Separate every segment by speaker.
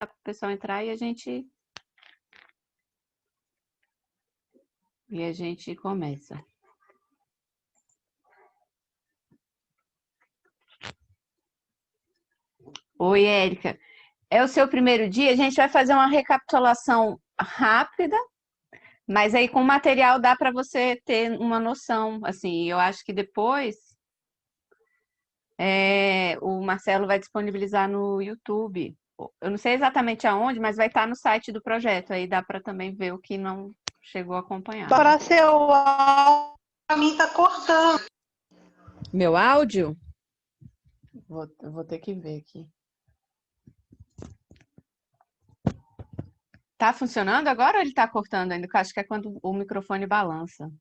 Speaker 1: o pessoal entrar e a gente começa. Oi, Érica. É o seu primeiro dia? A gente vai fazer uma recapitulação rápida, mas aí com o material dá para você ter uma noção. Assim, eu acho que depois o Marcelo vai disponibilizar no YouTube. Eu não sei exatamente aonde, mas vai estar no site do projeto. Aí dá para também ver o que não chegou a acompanhar.
Speaker 2: Para seu áudio, para mim tá cortando.
Speaker 1: Meu áudio? Vou ter que ver aqui. Tá funcionando agora ou ele tá cortando ainda? Eu acho que é quando o microfone balança.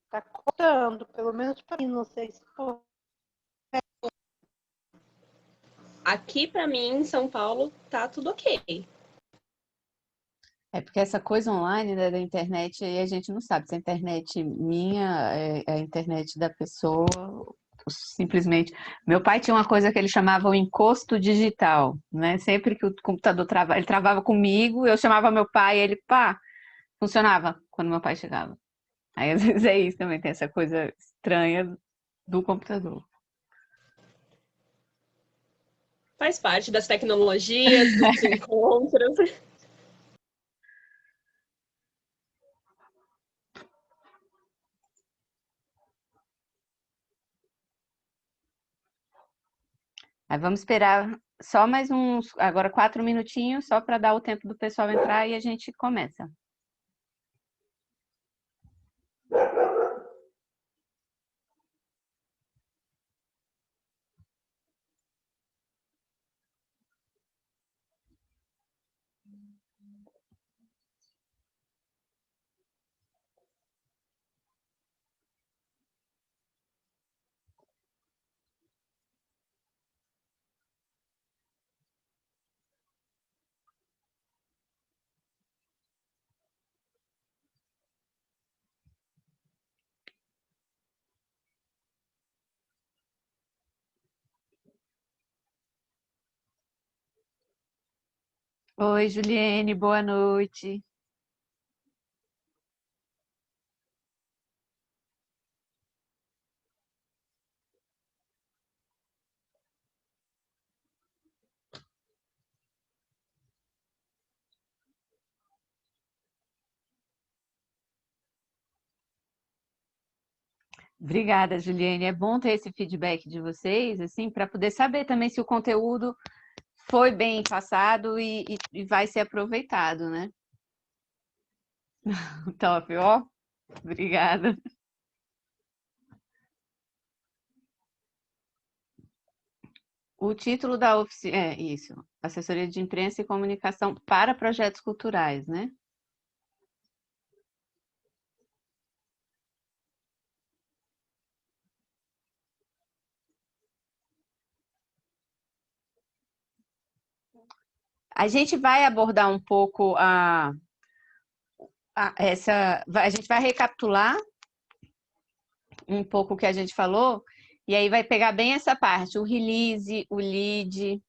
Speaker 2: Tá cortando, pelo menos para mim, não sei se for.
Speaker 3: Aqui para mim, em São Paulo, tá tudo ok.
Speaker 1: É porque essa coisa online, né, da internet, aí a gente não sabe se a internet minha é a internet da pessoa, simplesmente. Meu pai tinha uma coisa que ele chamava o encosto digital, né? Sempre que o computador travava, ele travava comigo, eu chamava meu pai, ele, pá, funcionava quando meu pai chegava. Aí às vezes é isso também, tem essa coisa estranha do computador.
Speaker 3: Faz parte das tecnologias, dos encontros.
Speaker 1: Aí vamos esperar só mais uns, agora 4 minutinhos, só para dar o tempo do pessoal entrar e a gente começa. Oi, Juliene, boa noite. Obrigada, Juliene. É bom ter esse feedback de vocês, assim, para poder saber também se o conteúdo foi bem passado e vai ser aproveitado, né? Top, ó. Obrigada. O título da oficina é isso, Assessoria de Imprensa e Comunicação para Projetos Culturais, né? A gente vai abordar um pouco a gente vai recapitular um pouco o que a gente falou, e aí vai pegar bem essa parte, o release, o lead,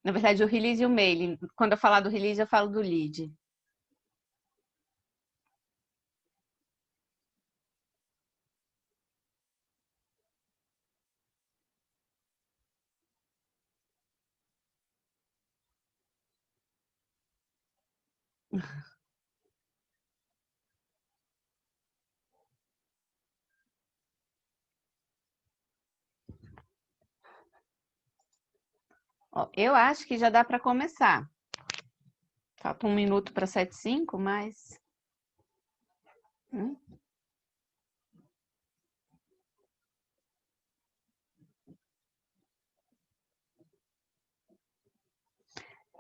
Speaker 1: na verdade o release e o mailing. Quando eu falar do release, eu falo do lead. Ó, eu acho que já dá para começar. Falta 1 minuto para 7h05, mas...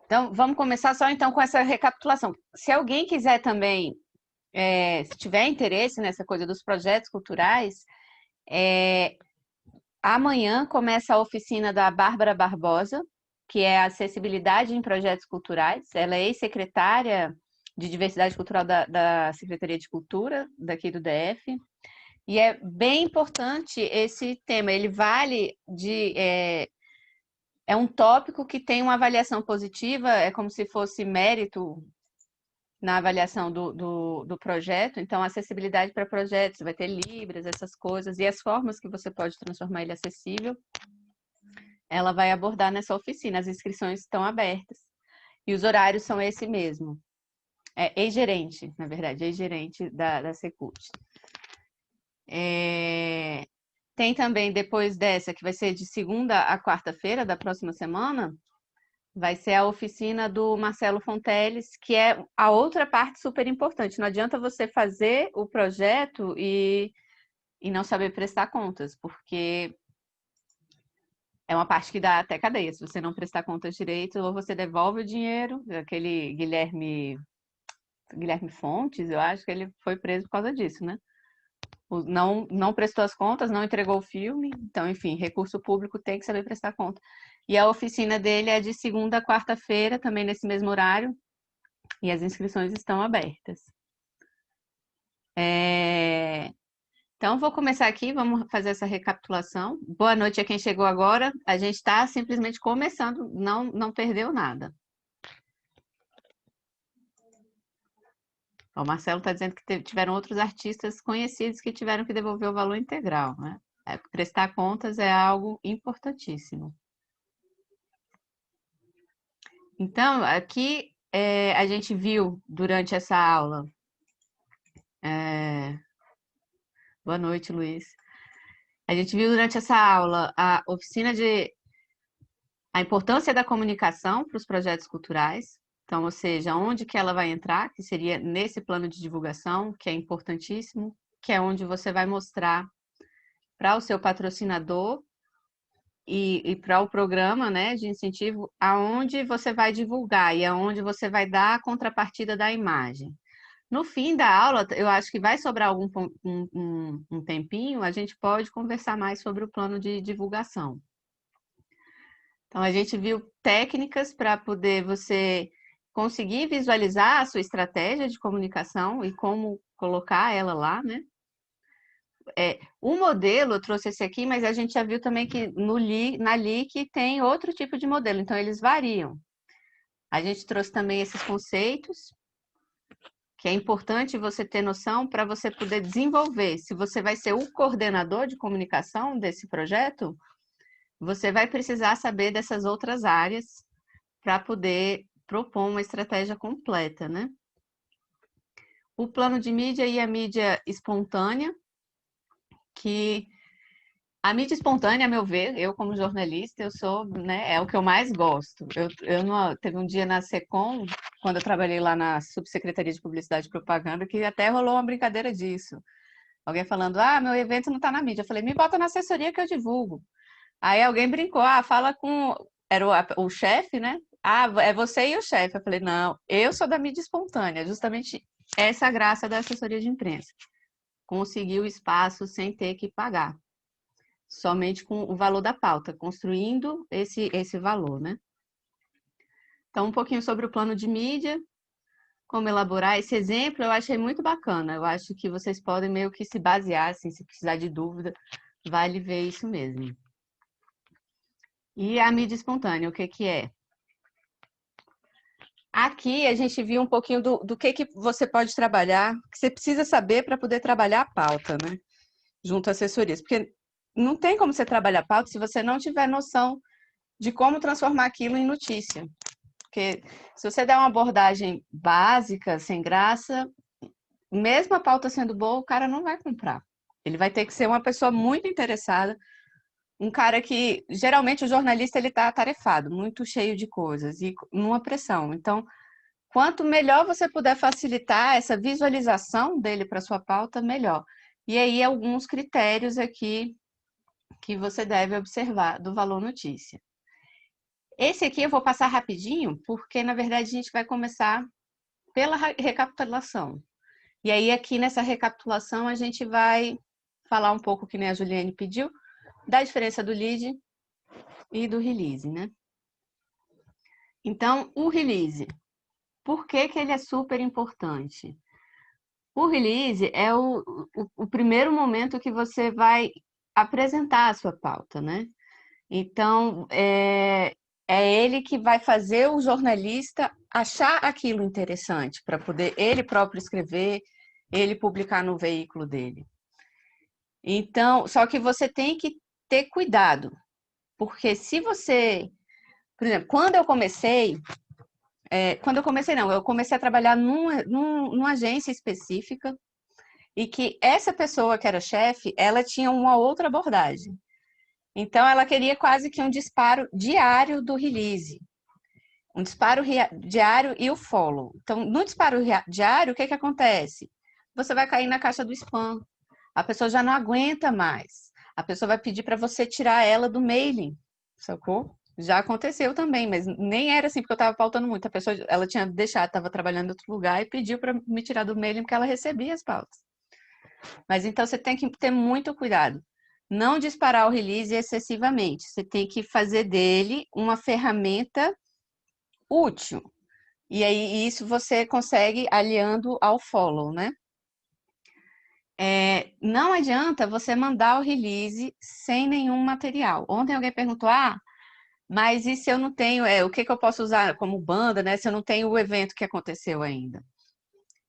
Speaker 1: Então, vamos começar só então com essa recapitulação. Se alguém quiser também, se tiver interesse nessa coisa dos projetos culturais, amanhã começa a oficina da Bárbara Barbosa, que é Acessibilidade em Projetos Culturais. Ela é ex-secretária de Diversidade Cultural da Secretaria de Cultura, daqui do DF. E é bem importante esse tema. Ele vale de... É um tópico que tem uma avaliação positiva, é como se fosse mérito na avaliação do projeto. Então, acessibilidade para projetos, vai ter Libras, essas coisas, e as formas que você pode transformar ele acessível, ela vai abordar nessa oficina. As inscrições estão abertas. E os horários são esse mesmo. É ex-gerente, na verdade, ex-gerente da Secult. Tem também, depois dessa, que vai ser de segunda a quarta-feira da próxima semana, vai ser a oficina do Marcelo Fonteles, que é a outra parte super importante. Não adianta você fazer o projeto e não saber prestar contas, porque é uma parte que dá até cadeia. Se você não prestar contas direito, ou você devolve o dinheiro. Aquele Guilherme Fontes, eu acho que ele foi preso por causa disso, né? Não prestou as contas, não entregou o filme. Então, enfim, recurso público tem que saber prestar conta. E a oficina dele é de segunda a quarta-feira, também nesse mesmo horário. E as inscrições estão abertas. Então, vou começar aqui, vamos fazer essa recapitulação. Boa noite a quem chegou agora. A gente está simplesmente começando, não perdeu nada. O Marcelo está dizendo que tiveram outros artistas conhecidos que tiveram que devolver o valor integral, né? Prestar contas é algo importantíssimo. Então, aqui a gente viu durante essa aula... Boa noite, Luiz. A gente viu durante essa aula a oficina a importância da comunicação para os projetos culturais. Então, ou seja, onde que ela vai entrar, que seria nesse plano de divulgação, que é importantíssimo, que é onde você vai mostrar para o seu patrocinador e para o programa, né, de incentivo, aonde você vai divulgar e aonde você vai dar a contrapartida da imagem. No fim da aula, eu acho que vai sobrar um tempinho, a gente pode conversar mais sobre o plano de divulgação. Então, a gente viu técnicas para poder você conseguir visualizar a sua estratégia de comunicação e como colocar ela lá, né? O modelo, eu trouxe esse aqui, mas a gente já viu também que na LIC tem outro tipo de modelo, então eles variam. A gente trouxe também esses conceitos, que é importante você ter noção para você poder desenvolver. Se você vai ser o coordenador de comunicação desse projeto, você vai precisar saber dessas outras áreas para poder propor uma estratégia completa, né? O plano de mídia e a mídia espontânea, que a mídia espontânea, a meu ver, eu como jornalista, eu sou, né, é o que eu mais gosto. Teve um dia na SECOM, quando eu trabalhei lá na Subsecretaria de Publicidade e Propaganda, que até rolou uma brincadeira disso. Alguém falando, meu evento não está na mídia. Eu falei, me bota na assessoria que eu divulgo. Aí alguém brincou, fala com... Era o chefe, né? É você e o chefe. Eu falei, não, eu sou da mídia espontânea. Justamente essa é a graça da assessoria de imprensa. Conseguir o espaço sem ter que pagar. Somente com o valor da pauta, construindo esse valor, né? Então, um pouquinho sobre o plano de mídia, como elaborar esse exemplo, eu achei muito bacana. Eu acho que vocês podem meio que se basear, assim, se precisar de dúvida, vale ver isso mesmo. E a mídia espontânea, o que é? Aqui a gente viu um pouquinho do que você pode trabalhar, que você precisa saber para poder trabalhar a pauta, né? Junto a assessorias. Porque não tem como você trabalhar a pauta se você não tiver noção de como transformar aquilo em notícia. Porque se você der uma abordagem básica, sem graça, mesmo a pauta sendo boa, o cara não vai comprar. Ele vai ter que ser uma pessoa muito interessada, um cara que, geralmente, o jornalista ele está atarefado, muito cheio de coisas e numa pressão. Então, quanto melhor você puder facilitar essa visualização dele para sua pauta, melhor. E aí, alguns critérios aqui que você deve observar do valor notícia. Esse aqui eu vou passar rapidinho, porque, na verdade, a gente vai começar pela recapitulação. E aí, aqui nessa recapitulação, a gente vai falar um pouco, que nem a Juliane pediu, da diferença do lead e do release, né? Então, o release. Por que ele é super importante? O release é o primeiro momento que você vai apresentar a sua pauta, né? Então, é ele que vai fazer o jornalista achar aquilo interessante para poder ele próprio escrever, ele publicar no veículo dele. Então, só que você tem que ter cuidado, porque se você, por exemplo, eu comecei a trabalhar numa agência específica e que essa pessoa que era chefe, ela tinha uma outra abordagem. Então, ela queria quase que um disparo diário do release. Um disparo diário e o follow. Então, no disparo diário, o que acontece? Você vai cair na caixa do spam. A pessoa já não aguenta mais. A pessoa vai pedir para você tirar ela do mailing. Sacou? Já aconteceu também, mas nem era assim, porque eu estava pautando muito. A pessoa, ela tinha deixado, estava trabalhando em outro lugar e pediu para me tirar do mailing porque ela recebia as pautas. Mas então você tem que ter muito cuidado. Não disparar o release excessivamente. Você tem que fazer dele uma ferramenta útil. E aí isso você consegue aliando ao follow, né? Não adianta você mandar o release sem nenhum material. Ontem alguém perguntou, mas e se eu não tenho, o que eu posso usar como banda, né? Se eu não tenho o evento que aconteceu ainda?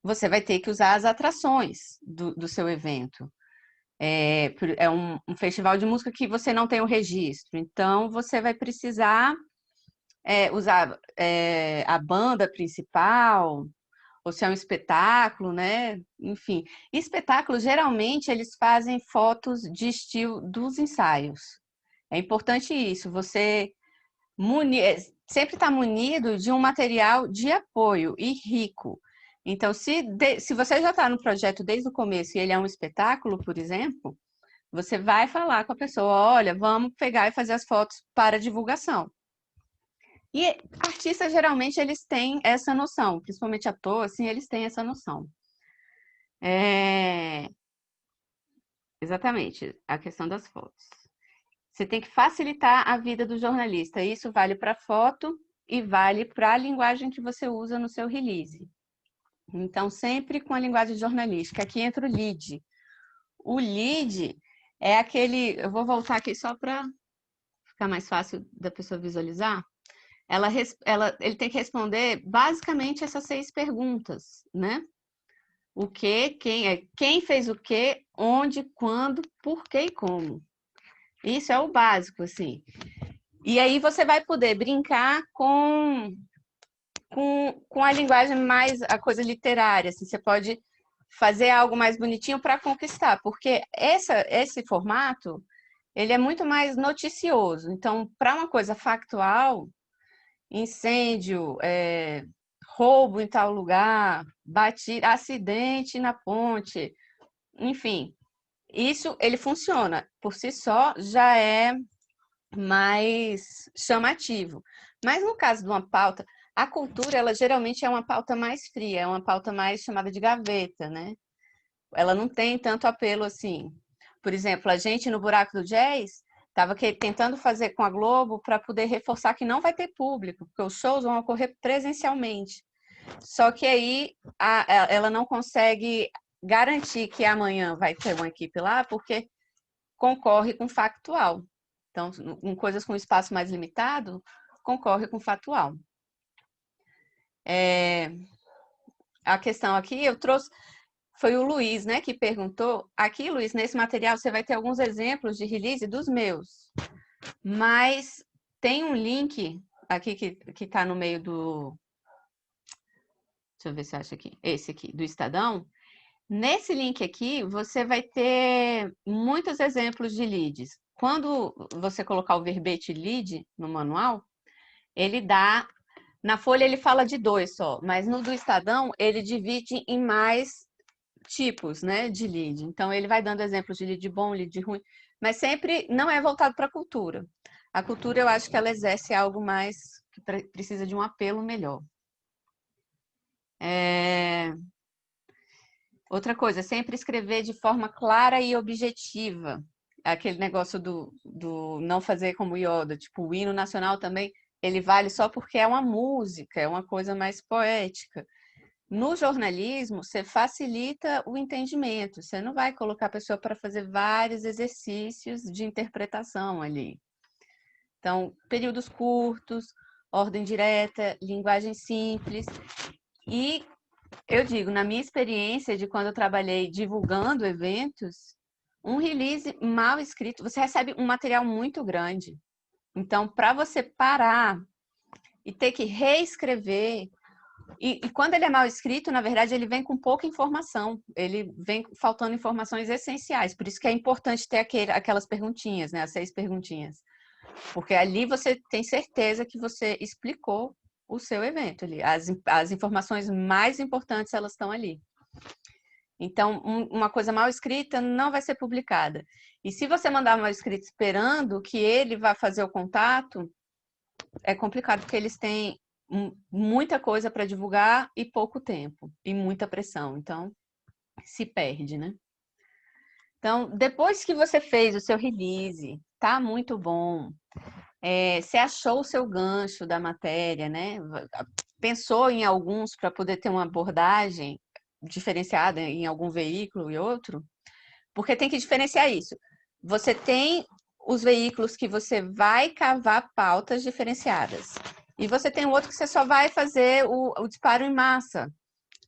Speaker 1: Você vai ter que usar as atrações do seu evento. É um festival de música que você não tem o registro. Então, você vai precisar usar a banda principal, ou se é um espetáculo, né? Enfim, espetáculos, geralmente, eles fazem fotos de estilo dos ensaios. É importante isso, você sempre está munido de um material de apoio e rico. Então, se você já está no projeto desde o começo e ele é um espetáculo, por exemplo, você vai falar com a pessoa, olha, vamos pegar e fazer as fotos para divulgação. E artistas, geralmente, eles têm essa noção, principalmente ator, assim, eles têm essa noção. Exatamente, a questão das fotos. Você tem que facilitar a vida do jornalista. Isso vale para foto e vale para a linguagem que você usa no seu release. Então, sempre com a linguagem jornalística. Aqui entra o lead. O lead é aquele... Eu vou voltar aqui só para ficar mais fácil da pessoa visualizar. Ele tem que responder basicamente essas 6 perguntas, né? O que, quem fez o que, onde, quando, por que e como. Isso é o básico, assim. E aí você vai poder brincar com a linguagem mais, a coisa literária, assim. Você pode fazer algo mais bonitinho para conquistar, porque esse formato, ele é muito mais noticioso. Então, para uma coisa factual, incêndio, roubo em tal lugar, acidente na ponte, enfim, isso ele funciona por si só, já é mais chamativo. Mas no caso de uma pauta, a cultura, ela geralmente é uma pauta mais fria, é uma pauta mais chamada de gaveta, né? Ela não tem tanto apelo assim. Por exemplo, a gente no Buraco do Jazz estava tentando fazer com a Globo para poder reforçar que não vai ter público, porque os shows vão ocorrer presencialmente. Só que aí ela não consegue garantir que amanhã vai ter uma equipe lá, porque concorre com factual. Então, em coisas com espaço mais limitado, concorre com factual. A questão aqui, eu trouxe, foi o Luiz, né, que perguntou. Aqui, Luiz, nesse material você vai ter alguns exemplos de release dos meus, mas tem um link aqui que está no meio do... Deixa eu ver se eu acho aqui. Esse aqui, do Estadão. Nesse link aqui, você vai ter muitos exemplos de leads. Quando você colocar o verbete lead no manual, ele dá... Na Folha ele fala de 2 só, mas no do Estadão ele divide em mais tipos, né, de lead. Então ele vai dando exemplos de lead bom, lead ruim, mas sempre não é voltado para a cultura. A cultura, eu acho que ela exerce algo mais que precisa de um apelo melhor. Outra coisa, sempre escrever de forma clara e objetiva. Aquele negócio do não fazer como Yoda, tipo, o hino nacional também, ele vale só porque é uma música, é uma coisa mais poética. No jornalismo, você facilita o entendimento. Você não vai colocar a pessoa para fazer vários exercícios de interpretação ali. Então, períodos curtos, ordem direta, linguagem simples. E eu digo, na minha experiência de quando eu trabalhei divulgando eventos, um release mal escrito, você recebe um material muito grande. Então, para você parar e ter que reescrever, e quando ele é mal escrito, na verdade, ele vem com pouca informação, ele vem faltando informações essenciais. Por isso que é importante ter aquelas perguntinhas, né? As 6 perguntinhas. Porque ali você tem certeza que você explicou o seu evento ali. As informações mais importantes, elas estão ali. Então, uma coisa mal escrita não vai ser publicada. E se você mandar mal escrito esperando que ele vá fazer o contato, é complicado, porque eles têm muita coisa para divulgar e pouco tempo, e muita pressão. Então, se perde, né? Então, depois que você fez o seu release, tá muito bom, você achou o seu gancho da matéria, né? Pensou em alguns para poder ter uma abordagem diferenciada em algum veículo e outro, porque tem que diferenciar isso. Você tem os veículos que você vai cavar pautas diferenciadas. E você tem o outro que você só vai fazer o disparo em massa,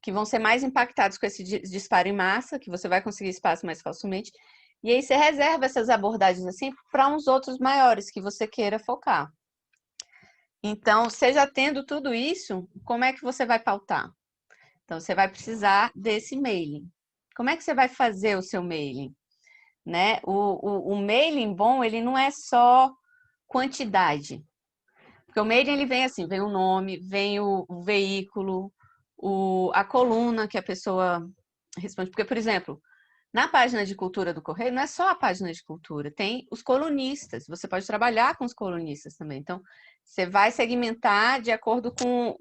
Speaker 1: que vão ser mais impactados com esse disparo em massa, que você vai conseguir espaço mais facilmente. E aí você reserva essas abordagens assim para uns outros maiores que você queira focar. Então, você já tendo tudo isso, como é que você vai pautar? Então, você vai precisar desse mailing. Como é que você vai fazer o seu mailing? Né? O mailing bom, ele não é só quantidade. Porque o mailing, ele vem assim, vem o nome, vem o veículo, a coluna que a pessoa responde. Porque, por exemplo, na página de cultura do Correio, não é só a página de cultura, tem os colunistas. Você pode trabalhar com os colunistas também. Então, você vai segmentar de acordo com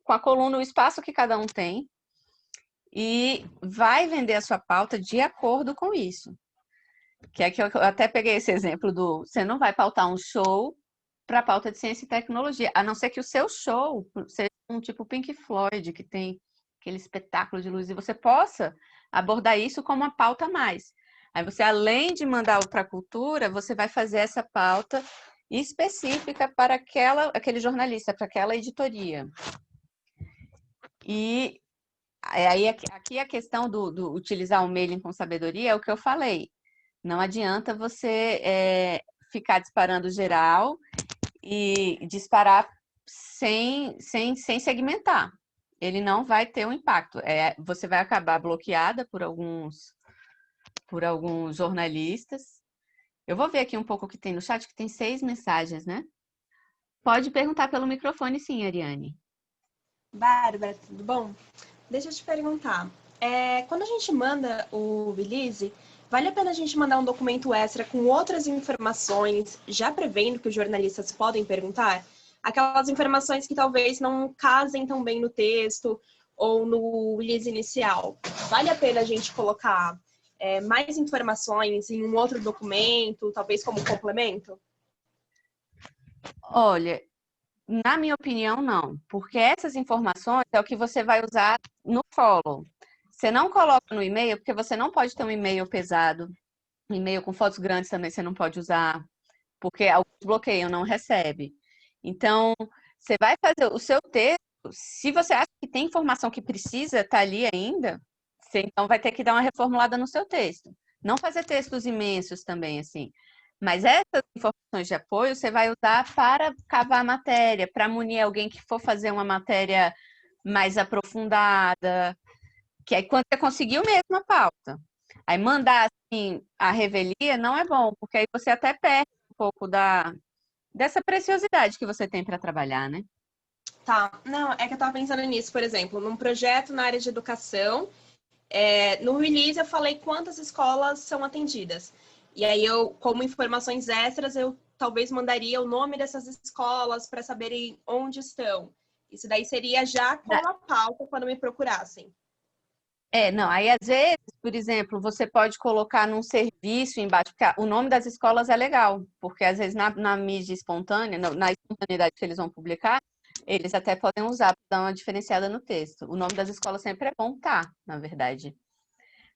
Speaker 1: a coluna, o espaço que cada um tem, e vai vender a sua pauta de acordo com isso. Que é que eu até peguei esse exemplo você não vai pautar um show para pauta de ciência e tecnologia, a não ser que o seu show seja um tipo Pink Floyd, que tem aquele espetáculo de luz, e você possa abordar isso como uma pauta a mais. Aí você, além de mandar para a cultura, você vai fazer essa pauta específica para aquele jornalista, para aquela editoria. E aí aqui a questão do utilizar o mailing com sabedoria é o que eu falei. Não adianta você ficar disparando geral e disparar sem segmentar. Ele não vai ter um impacto. Você vai acabar bloqueada por alguns jornalistas. Eu vou ver aqui um pouco o que tem no chat, que tem 6 mensagens, né? Pode perguntar pelo microfone, sim, Ariane.
Speaker 3: Bárbara, tudo bom? Deixa eu te perguntar. Quando a gente manda o release, vale a pena a gente mandar um documento extra com outras informações, já prevendo que os jornalistas podem perguntar? Aquelas informações que talvez não casem tão bem no texto ou no release inicial. Vale a pena a gente colocar mais informações em um outro documento, talvez como complemento?
Speaker 1: Olha, na minha opinião, não. Porque essas informações é o que você vai usar no follow. Você não coloca no e-mail, porque você não pode ter um e-mail pesado. Um e-mail com fotos grandes também você não pode usar, porque alguns bloqueiam, não recebe. Então, você vai fazer o seu texto, se você acha que tem informação que precisa estar ali ainda, você então vai ter que dar uma reformulada no seu texto. Não fazer textos imensos também, assim. Mas essas informações de apoio você vai usar para cavar a matéria, para munir alguém que for fazer uma matéria mais aprofundada, que aí quando você conseguiu mesmo a pauta. Aí mandar assim a revelia não é bom, porque aí você até perde um pouco dessa preciosidade que você tem para trabalhar, né?
Speaker 3: Tá, não, é que eu tava pensando nisso, por exemplo, num projeto na área de educação, no release eu falei quantas escolas são atendidas. E aí eu, como informações extras, eu talvez mandaria o nome dessas escolas para saberem onde estão. Isso daí seria já com a pauta quando me procurassem.
Speaker 1: Não, aí às vezes, por exemplo, você pode colocar num serviço embaixo, porque o nome das escolas é legal, porque às vezes na mídia espontânea, na espontaneidade que eles vão publicar, Eles até podem usar para dar uma diferenciada no texto. O nome das escolas sempre é bom, tá, na verdade.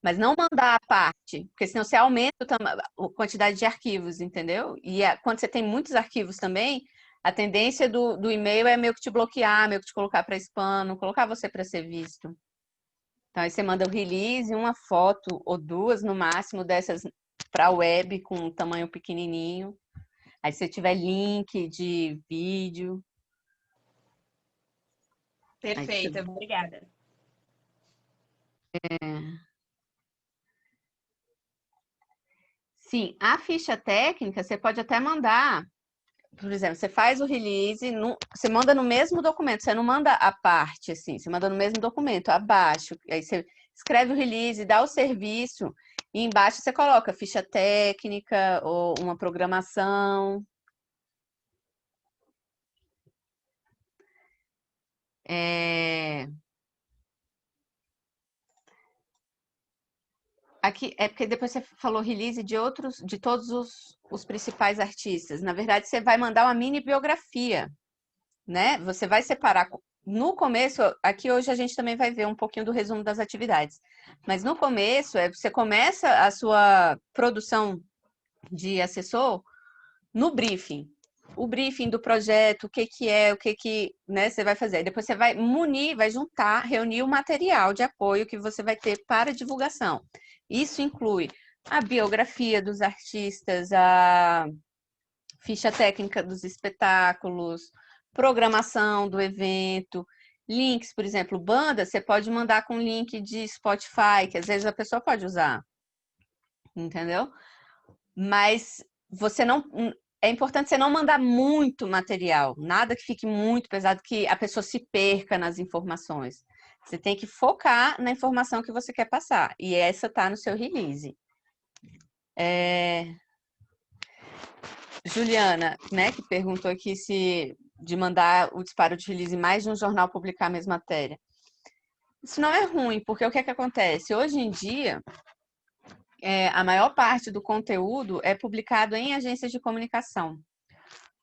Speaker 1: Mas não mandar a parte, porque senão você aumenta a quantidade de arquivos, entendeu? E quando você tem muitos arquivos também, a tendência do e-mail é meio que te bloquear, meio que te colocar para spam, não colocar você para ser visto. Então aí você manda o release, uma foto ou duas no máximo dessas para a web com um tamanho pequenininho. Aí se tiver link de vídeo.
Speaker 3: Perfeito, obrigada.
Speaker 1: Sim, a ficha técnica você pode até mandar, por exemplo, você faz o release, você manda no mesmo documento, você não manda a parte, assim, você manda no mesmo documento, abaixo, aí você escreve o release, dá o serviço, e embaixo você coloca ficha técnica ou uma programação. Aqui é porque depois você falou release de todos os principais artistas. Na verdade, você vai mandar uma mini biografia, né? Você vai separar. No começo, aqui hoje a gente também vai ver um pouquinho do resumo das atividades. Mas no começo, você começa a sua produção de assessor no briefing. O briefing do projeto, o que é, né, você vai fazer. Depois você vai vai juntar, reunir o material de apoio que você vai ter para divulgação. Isso inclui a biografia dos artistas, a ficha técnica dos espetáculos, programação do evento, links, por exemplo, banda, você pode mandar com link de Spotify, que às vezes a pessoa pode usar, entendeu? Mas você não... É importante você não mandar muito material, nada que fique muito pesado, que a pessoa se perca nas informações. Você tem que focar na informação que você quer passar, e essa tá no seu release. Juliana, né, que perguntou aqui se de mandar o disparo de release mais de um jornal publicar a mesma matéria. Isso não é ruim, porque o que é que acontece? Hoje em dia, a maior parte do conteúdo é publicado em agências de comunicação.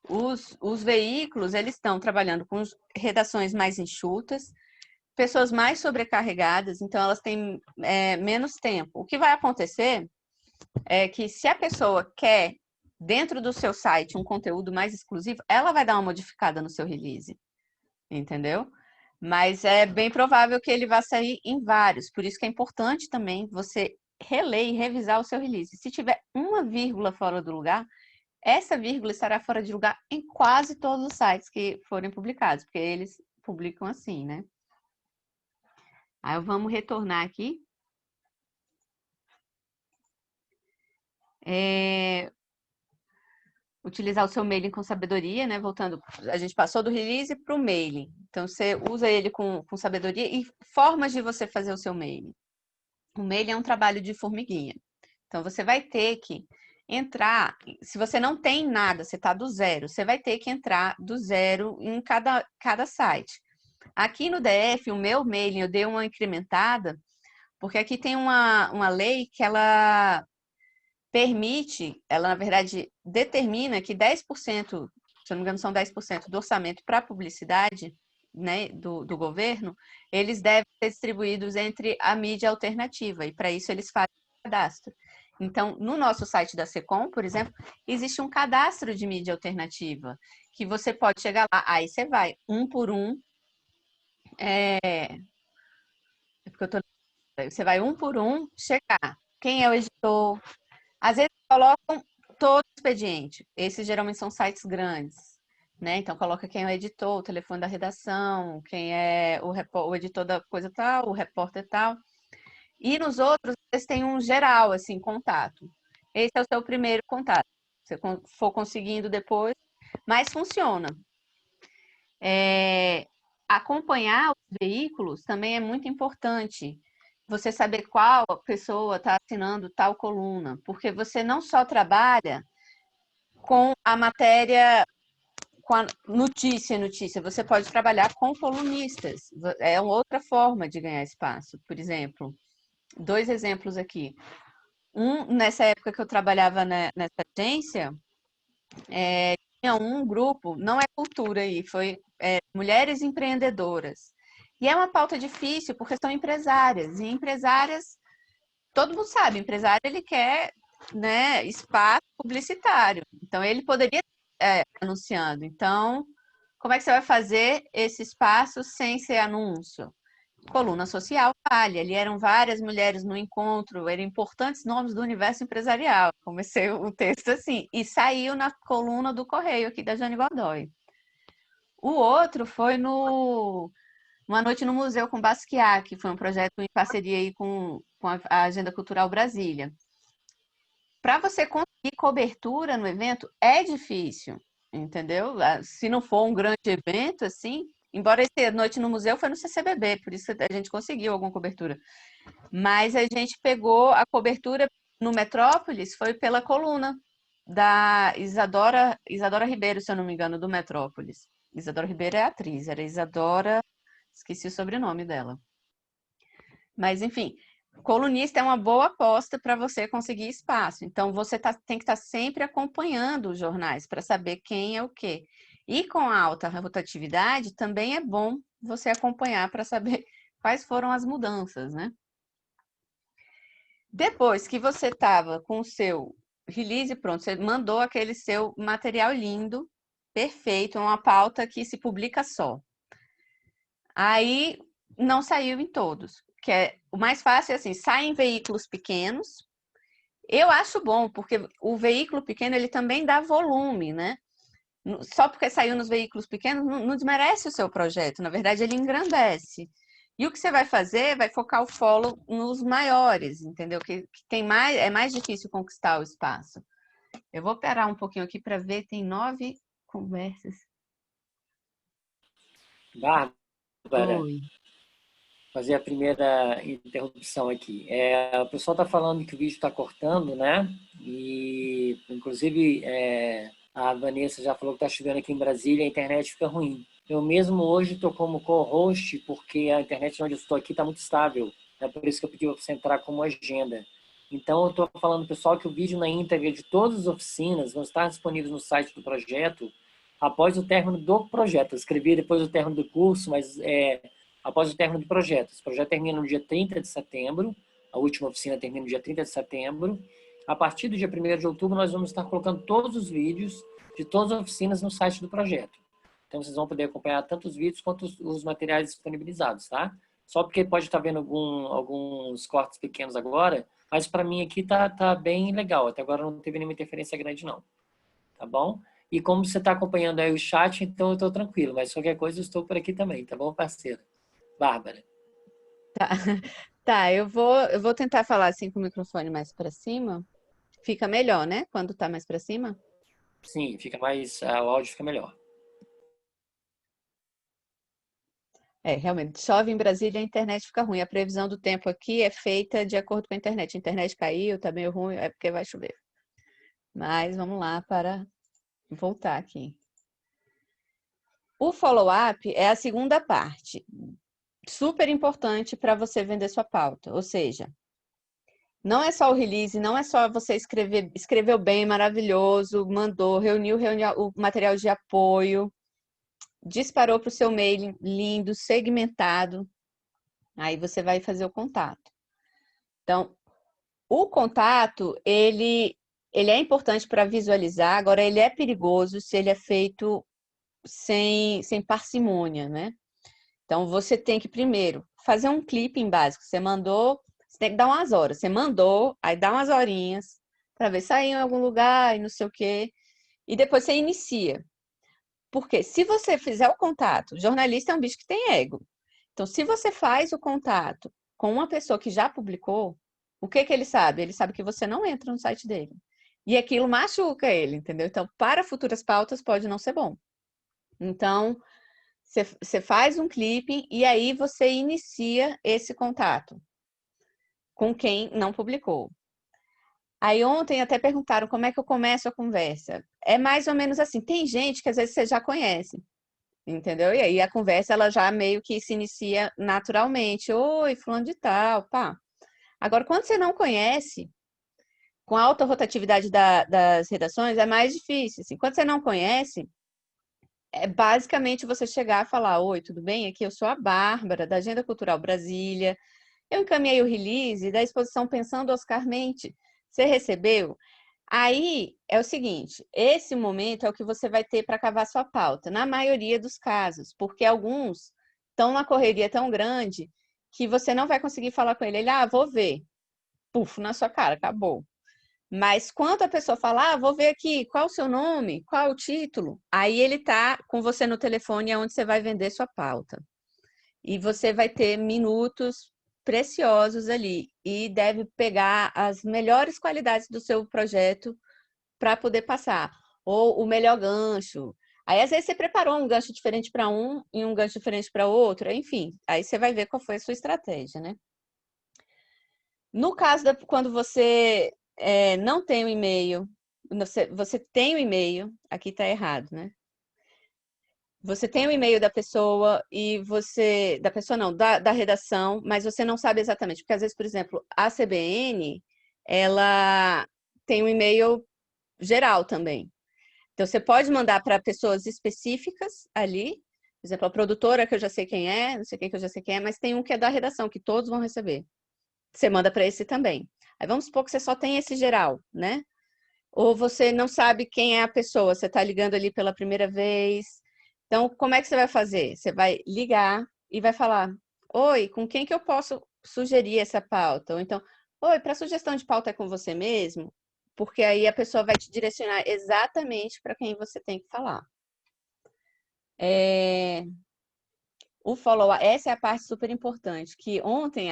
Speaker 1: Os veículos, eles estão trabalhando com redações mais enxutas, pessoas mais sobrecarregadas, então elas têm menos tempo. O que vai acontecer é que se a pessoa quer, dentro do seu site, um conteúdo mais exclusivo, ela vai dar uma modificada no seu release, entendeu? Mas é bem provável que ele vá sair em vários, por isso que é importante também você reler e revisar o seu release. Se tiver uma vírgula fora do lugar, essa vírgula estará fora de lugar em quase todos os sites que forem publicados, porque eles publicam assim, né? Aí vamos retornar aqui. Utilizar o seu mailing com sabedoria, né? Voltando, a gente passou do release para o mailing. Então, você usa ele com sabedoria e formas de você fazer o seu mailing. O mailing é um trabalho de formiguinha. Então, você vai ter que entrar, se você não tem nada, você está do zero, você vai ter que entrar do zero em cada site. Aqui no DF, o meu mailing, eu dei uma incrementada, porque aqui tem uma lei que ela permite, ela na verdade determina que 10%, se eu não me engano são 10% do orçamento para publicidade, né, do governo, eles devem ser distribuídos entre a mídia alternativa, e para isso eles fazem cadastro. Então, no nosso site da Secom, por exemplo, existe um cadastro de mídia alternativa, que você pode chegar lá, aí você vai, um por um, porque eu tô... você vai um por um chegar. Quem é o editor? Às vezes colocam todo o expediente. Esses geralmente são sites grandes, né? Então coloca quem é o editor, o telefone da redação, quem é o editor da coisa tal, o repórter tal. E nos outros, eles têm um geral, assim, contato. Esse é o seu primeiro contato. Se você for conseguindo depois, mas funciona. Acompanhar os veículos também é muito importante. Você saber qual pessoa está assinando tal coluna, porque você não só trabalha com a matéria, com a notícia, você pode trabalhar com colunistas. É uma outra forma de ganhar espaço. Por exemplo, 2 exemplos aqui. Nessa época que eu trabalhava nessa agência, tinha um grupo, não é cultura aí, foi mulheres empreendedoras. E é uma pauta difícil porque são empresárias. E empresárias, todo mundo sabe, empresário ele quer, né, espaço publicitário. Então ele poderia anunciando. Então, como é que você vai fazer esse espaço sem ser anúncio? Coluna social vale. Ali eram várias mulheres no encontro, eram importantes nomes do universo empresarial. Comecei o texto assim, e saiu na coluna do Correio aqui da Jane Godoy. O outro foi no Uma Noite no Museu com Basquiat, que foi um projeto em parceria aí com a Agenda Cultural Brasília. Para você conseguir cobertura no evento é difícil, entendeu? Se não for um grande evento, assim, embora esse Noite no Museu foi no CCBB, por isso a gente conseguiu alguma cobertura. Mas a gente pegou a cobertura no Metrópolis, foi pela coluna da Isadora Ribeiro, se eu não me engano, do Metrópolis. Isadora Ribeiro é atriz, era Isadora, esqueci o sobrenome dela. Mas, enfim, colunista é uma boa aposta para você conseguir espaço. Então, você tem que estar sempre acompanhando os jornais para saber quem é o quê. E com a alta rotatividade, também é bom você acompanhar para saber quais foram as mudanças, né? Depois que você estava com o seu release pronto, você mandou aquele seu material lindo, perfeito, uma pauta que se publica só. Aí não saiu em todos, que é o mais fácil é assim, sai em veículos pequenos. Eu acho bom, porque o veículo pequeno ele também dá volume, né? Só porque saiu nos veículos pequenos não desmerece o seu projeto, na verdade ele engrandece. E o que você vai fazer vai focar o follow nos maiores, entendeu? Que tem mais, é mais difícil conquistar o espaço. Eu vou parar um pouquinho aqui para ver, tem 9 conversas.
Speaker 4: Bárbara,
Speaker 1: Oi.
Speaker 4: fazer a primeira interrupção aqui. O pessoal está falando que o vídeo está cortando, né? E, inclusive, a Vanessa já falou que está chovendo aqui em Brasília, a internet fica ruim. Eu mesmo hoje estou como co-host, porque a internet onde eu estou aqui está muito estável. É por isso que eu pedi para você entrar como agenda. Então, eu estou falando, pessoal, que o vídeo na íntegra de todas as oficinas vão estar disponíveis no site do projeto após o término do projeto. Eu escrevi depois do término do curso, mas após o término do projeto. Esse projeto termina no dia 30 de setembro, a última oficina termina no dia 30 de setembro. A partir do dia 1º de outubro, nós vamos estar colocando todos os vídeos de todas as oficinas no site do projeto. Então, vocês vão poder acompanhar tanto os vídeos quanto os materiais disponibilizados, tá? Só porque pode estar vendo alguns cortes pequenos agora, mas para mim aqui tá bem legal. Até agora não teve nenhuma interferência grande, não. Tá bom? E como você está acompanhando aí o chat, então eu estou tranquilo. Mas qualquer coisa eu estou por aqui também, tá bom, parceiro? Bárbara.
Speaker 1: Tá, eu vou tentar falar assim com o microfone mais para cima. Fica melhor, né? Quando tá mais para cima?
Speaker 4: Sim, fica mais, o áudio fica melhor.
Speaker 1: Realmente, chove em Brasília, a internet fica ruim. A previsão do tempo aqui é feita de acordo com a internet. A internet caiu, tá meio ruim, é porque vai chover. Mas vamos lá para voltar aqui. O follow-up é a segunda parte. Super importante para você vender sua pauta. Ou seja, não é só o release, não é só você escreveu bem, maravilhoso, mandou, reuniu o material de apoio, disparou para o seu mail lindo, segmentado. Aí você vai fazer o contato. Então, o contato, ele é importante para visualizar, agora ele é perigoso se ele é feito sem parcimônia, né? Então, você tem que primeiro fazer um clipping básico. Você mandou, você tem que dar umas horas. Você mandou, aí dá umas horinhas para ver se saiu em algum lugar e não sei o quê. E depois você inicia. Porque se você fizer o contato, jornalista é um bicho que tem ego. Então, se você faz o contato com uma pessoa que já publicou, o que ele sabe? Ele sabe que você não entra no site dele. E aquilo machuca ele, entendeu? Então, para futuras pautas pode não ser bom. Então, você faz um clipping e aí você inicia esse contato com quem não publicou. Aí ontem até perguntaram como é que eu começo a conversa. É mais ou menos assim, tem gente que às vezes você já conhece, entendeu? E aí a conversa ela já meio que se inicia naturalmente. Oi, fulano de tal, pá. Agora, quando você não conhece, com a alta rotatividade das redações, é mais difícil. Assim, quando você não conhece, é basicamente você chegar e falar: oi, tudo bem? Aqui eu sou a Bárbara, da Agenda Cultural Brasília. Eu encaminhei o release da exposição Pensando Oscar Mente. Você recebeu? Aí é o seguinte: esse momento é o que você vai ter para cavar sua pauta, na maioria dos casos, porque alguns estão numa correria tão grande que você não vai conseguir falar com ele. Ele, vou ver. Puf, na sua cara, acabou. Mas quando a pessoa fala, vou ver aqui, qual o seu nome, qual o título, aí ele tá com você no telefone, é onde você vai vender sua pauta. E você vai ter minutos preciosos ali e deve pegar as melhores qualidades do seu projeto para poder passar. Ou o melhor gancho. Aí, às vezes, você preparou um gancho diferente para um e um gancho diferente para outro, enfim. Aí você vai ver qual foi a sua estratégia, né? No caso quando você não tem o e-mail, você tem o e-mail, aqui está errado, né? Você tem o e-mail da pessoa e você... Da pessoa não, da redação, mas você não sabe exatamente. Porque, às vezes, por exemplo, a CBN, ela tem um e-mail geral também. Então, você pode mandar para pessoas específicas ali. Por exemplo, a produtora, que eu já sei quem é, não sei quem que eu já sei quem é, mas tem um que é da redação, que todos vão receber. Você manda para esse também. Aí vamos supor que você só tem esse geral, né? Ou você não sabe quem é a pessoa, você está ligando ali pela primeira vez. Então, como é que você vai fazer? Você vai ligar e vai falar: oi, com quem que eu posso sugerir essa pauta? Ou então, oi, para sugestão de pauta é com você mesmo? Porque aí a pessoa vai te direcionar exatamente para quem você tem que falar. O follow-up, essa é a parte super importante, que ontem,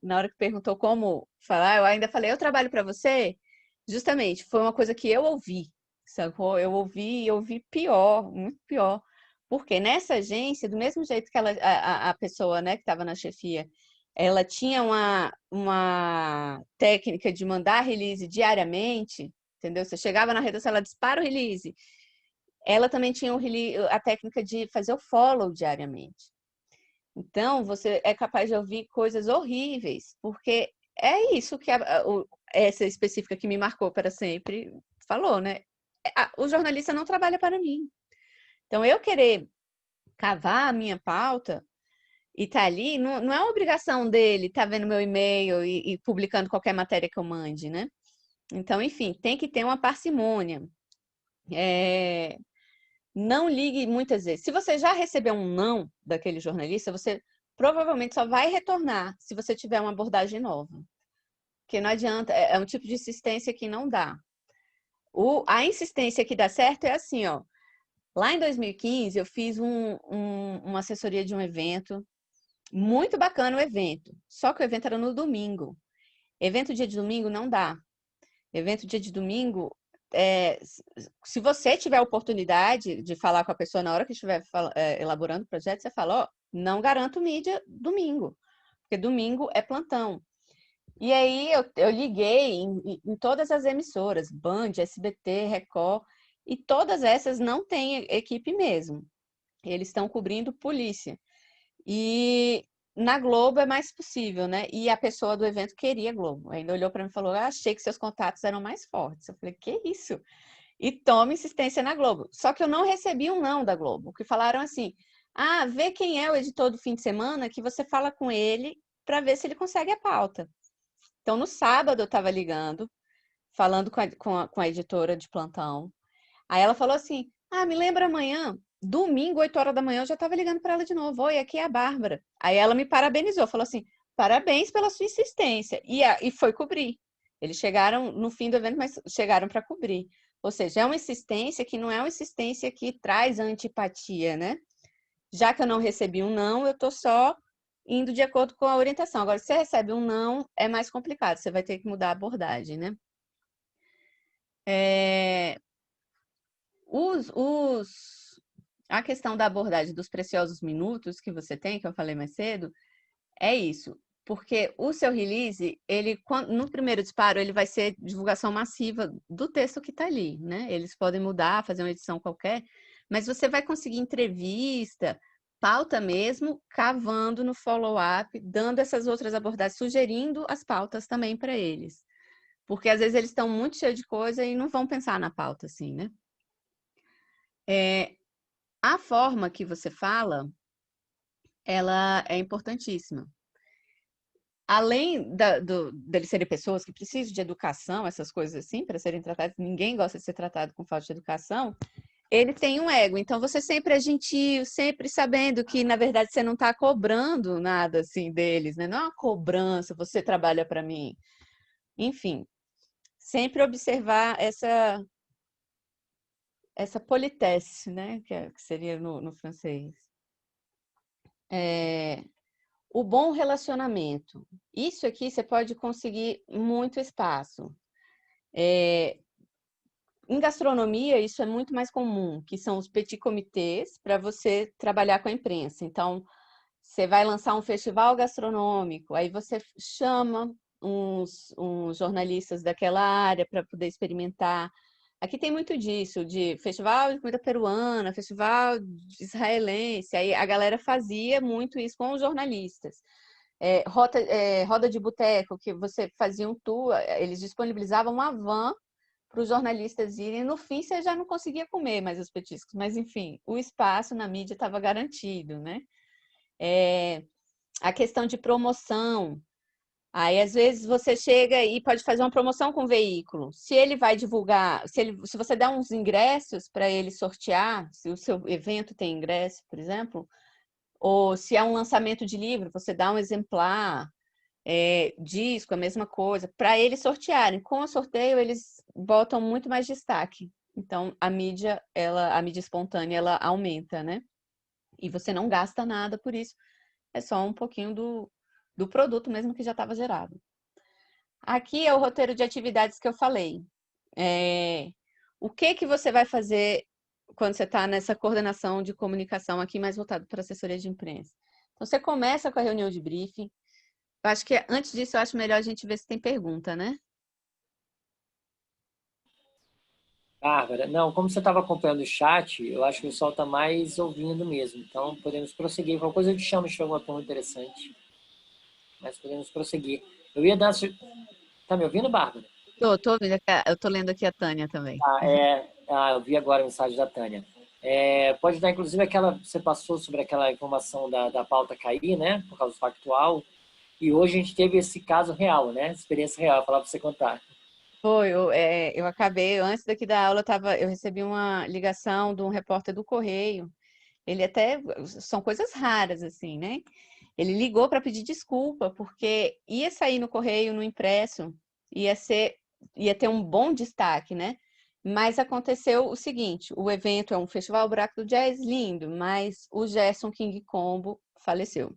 Speaker 1: na hora que perguntou como falar, eu ainda falei: eu trabalho para você? Justamente, foi uma coisa que eu ouvi, sacou? Eu ouvi pior, muito pior. Porque nessa agência, do mesmo jeito que a pessoa, né, que estava na chefia, ela tinha uma técnica de mandar release diariamente, entendeu? Você chegava na redação, ela dispara o release. Ela também tinha a técnica de fazer o follow diariamente. Então, você é capaz de ouvir coisas horríveis, porque é isso que essa específica que me marcou para sempre falou, né? O jornalista não trabalha para mim. Então, eu querer cavar a minha pauta e tá ali, não é uma obrigação dele tá vendo meu e-mail e publicando qualquer matéria que eu mande, né? Então, enfim, tem que ter uma parcimônia. Não ligue muitas vezes. Se você já recebeu um não daquele jornalista, você provavelmente só vai retornar se você tiver uma abordagem nova. Porque não adianta, é um tipo de insistência que não dá. A insistência que dá certo é assim, ó. Lá em 2015, eu fiz uma assessoria de um evento, muito bacana o evento, só que o evento era no domingo. Evento dia de domingo não dá. Evento dia de domingo, se você tiver a oportunidade de falar com a pessoa na hora que estiver elaborando o projeto, você fala: não garanto mídia domingo, porque domingo é plantão. E aí eu liguei em todas as emissoras, Band, SBT, Record, e todas essas não têm equipe mesmo. Eles estão cobrindo polícia. E na Globo é mais possível, né? E a pessoa do evento queria Globo. Ainda olhou para mim e falou: achei que seus contatos eram mais fortes. Eu falei: que isso? E toma insistência na Globo. Só que eu não recebi um não da Globo, que falaram assim: vê quem é o editor do fim de semana, que você fala com ele para ver se ele consegue a pauta. Então, no sábado, eu estava ligando, falando com a editora de plantão. Aí ela falou assim: me lembra amanhã. Domingo, 8 horas da manhã, eu já estava ligando para ela de novo. Oi, aqui é a Bárbara. Aí ela me parabenizou, falou assim: parabéns pela sua insistência. E foi cobrir. Eles chegaram no fim do evento, mas chegaram para cobrir. Ou seja, é uma insistência que não é uma insistência que traz antipatia, né? Já que eu não recebi um não, eu estou só indo de acordo com a orientação. Agora, se você recebe um não, é mais complicado. Você vai ter que mudar a abordagem, né? A questão da abordagem dos preciosos minutos que você tem, que eu falei mais cedo, é isso. Porque o seu release, no primeiro disparo, ele vai ser divulgação massiva do texto que está ali, né? Eles podem mudar, fazer uma edição qualquer, mas você vai conseguir entrevista, pauta mesmo, cavando no follow-up, dando essas outras abordagens, sugerindo as pautas também para eles. Porque às vezes eles estão muito cheios de coisa e não vão pensar na pauta, assim, né? A forma que você fala, ela é importantíssima. Além deles serem pessoas que precisam de educação, essas coisas assim, para serem tratadas, ninguém gosta de ser tratado com falta de educação, ele tem um ego. Então, você sempre é gentil, sempre sabendo que, na verdade, você não está cobrando nada assim deles, né? Não é uma cobrança, você trabalha para mim. Enfim, sempre observar essa politesse, né? Que seria no francês. O bom relacionamento. Isso aqui você pode conseguir muito espaço. Em gastronomia, isso é muito mais comum, que são os petit comitês para você trabalhar com a imprensa. Então, você vai lançar um festival gastronômico, aí você chama uns jornalistas daquela área para poder experimentar. Aqui tem muito disso, de festival de comida peruana, festival israelense. Aí a galera fazia muito isso com os jornalistas. Roda de boteco, que você fazia um tour, eles disponibilizavam uma van para os jornalistas irem. No fim, você já não conseguia comer mais os petiscos, mas enfim, o espaço na mídia estava garantido, né? A questão de promoção. Aí, às vezes, você chega e pode fazer uma promoção com o veículo. Se ele vai divulgar, se você der uns ingressos para ele sortear, se o seu evento tem ingresso, por exemplo, ou se é um lançamento de livro, você dá um exemplar, disco, a mesma coisa, para eles sortearem. Com o sorteio, eles botam muito mais destaque. Então, a mídia espontânea, ela aumenta, né? E você não gasta nada por isso. É só um pouquinho do produto mesmo que já estava gerado. Aqui é o roteiro de atividades que eu falei. O que você vai fazer quando você está nessa coordenação de comunicação aqui mais voltado para assessoria de imprensa? Então, você começa com a reunião de briefing. Eu acho que antes disso, eu acho melhor a gente ver se tem pergunta, né?
Speaker 4: Bárbara, não, como você estava acompanhando o chat, eu acho que o pessoal está mais ouvindo mesmo. Então, podemos prosseguir. Qualquer coisa eu te chamo se tiver alguma pergunta interessante. Mas podemos prosseguir. Eu ia dar... Tá me ouvindo, Bárbara?
Speaker 1: Tô ouvindo, eu tô lendo aqui a Tânia também.
Speaker 4: Eu vi agora a mensagem da Tânia. Pode dar, inclusive, você passou sobre aquela informação da pauta cair, né? Por causa do factual. E hoje a gente teve esse caso real, né? Experiência real, falar para você contar.
Speaker 1: Foi, eu acabei, antes daqui da aula, eu recebi uma ligação de um repórter do Correio. Ele até, são coisas raras, assim, né? Ele ligou para pedir desculpa, porque ia sair no Correio, no impresso, ia ter um bom destaque, né? Mas aconteceu o seguinte, o evento é um festival Buraco do Jazz lindo, mas o Gerson King Combo faleceu.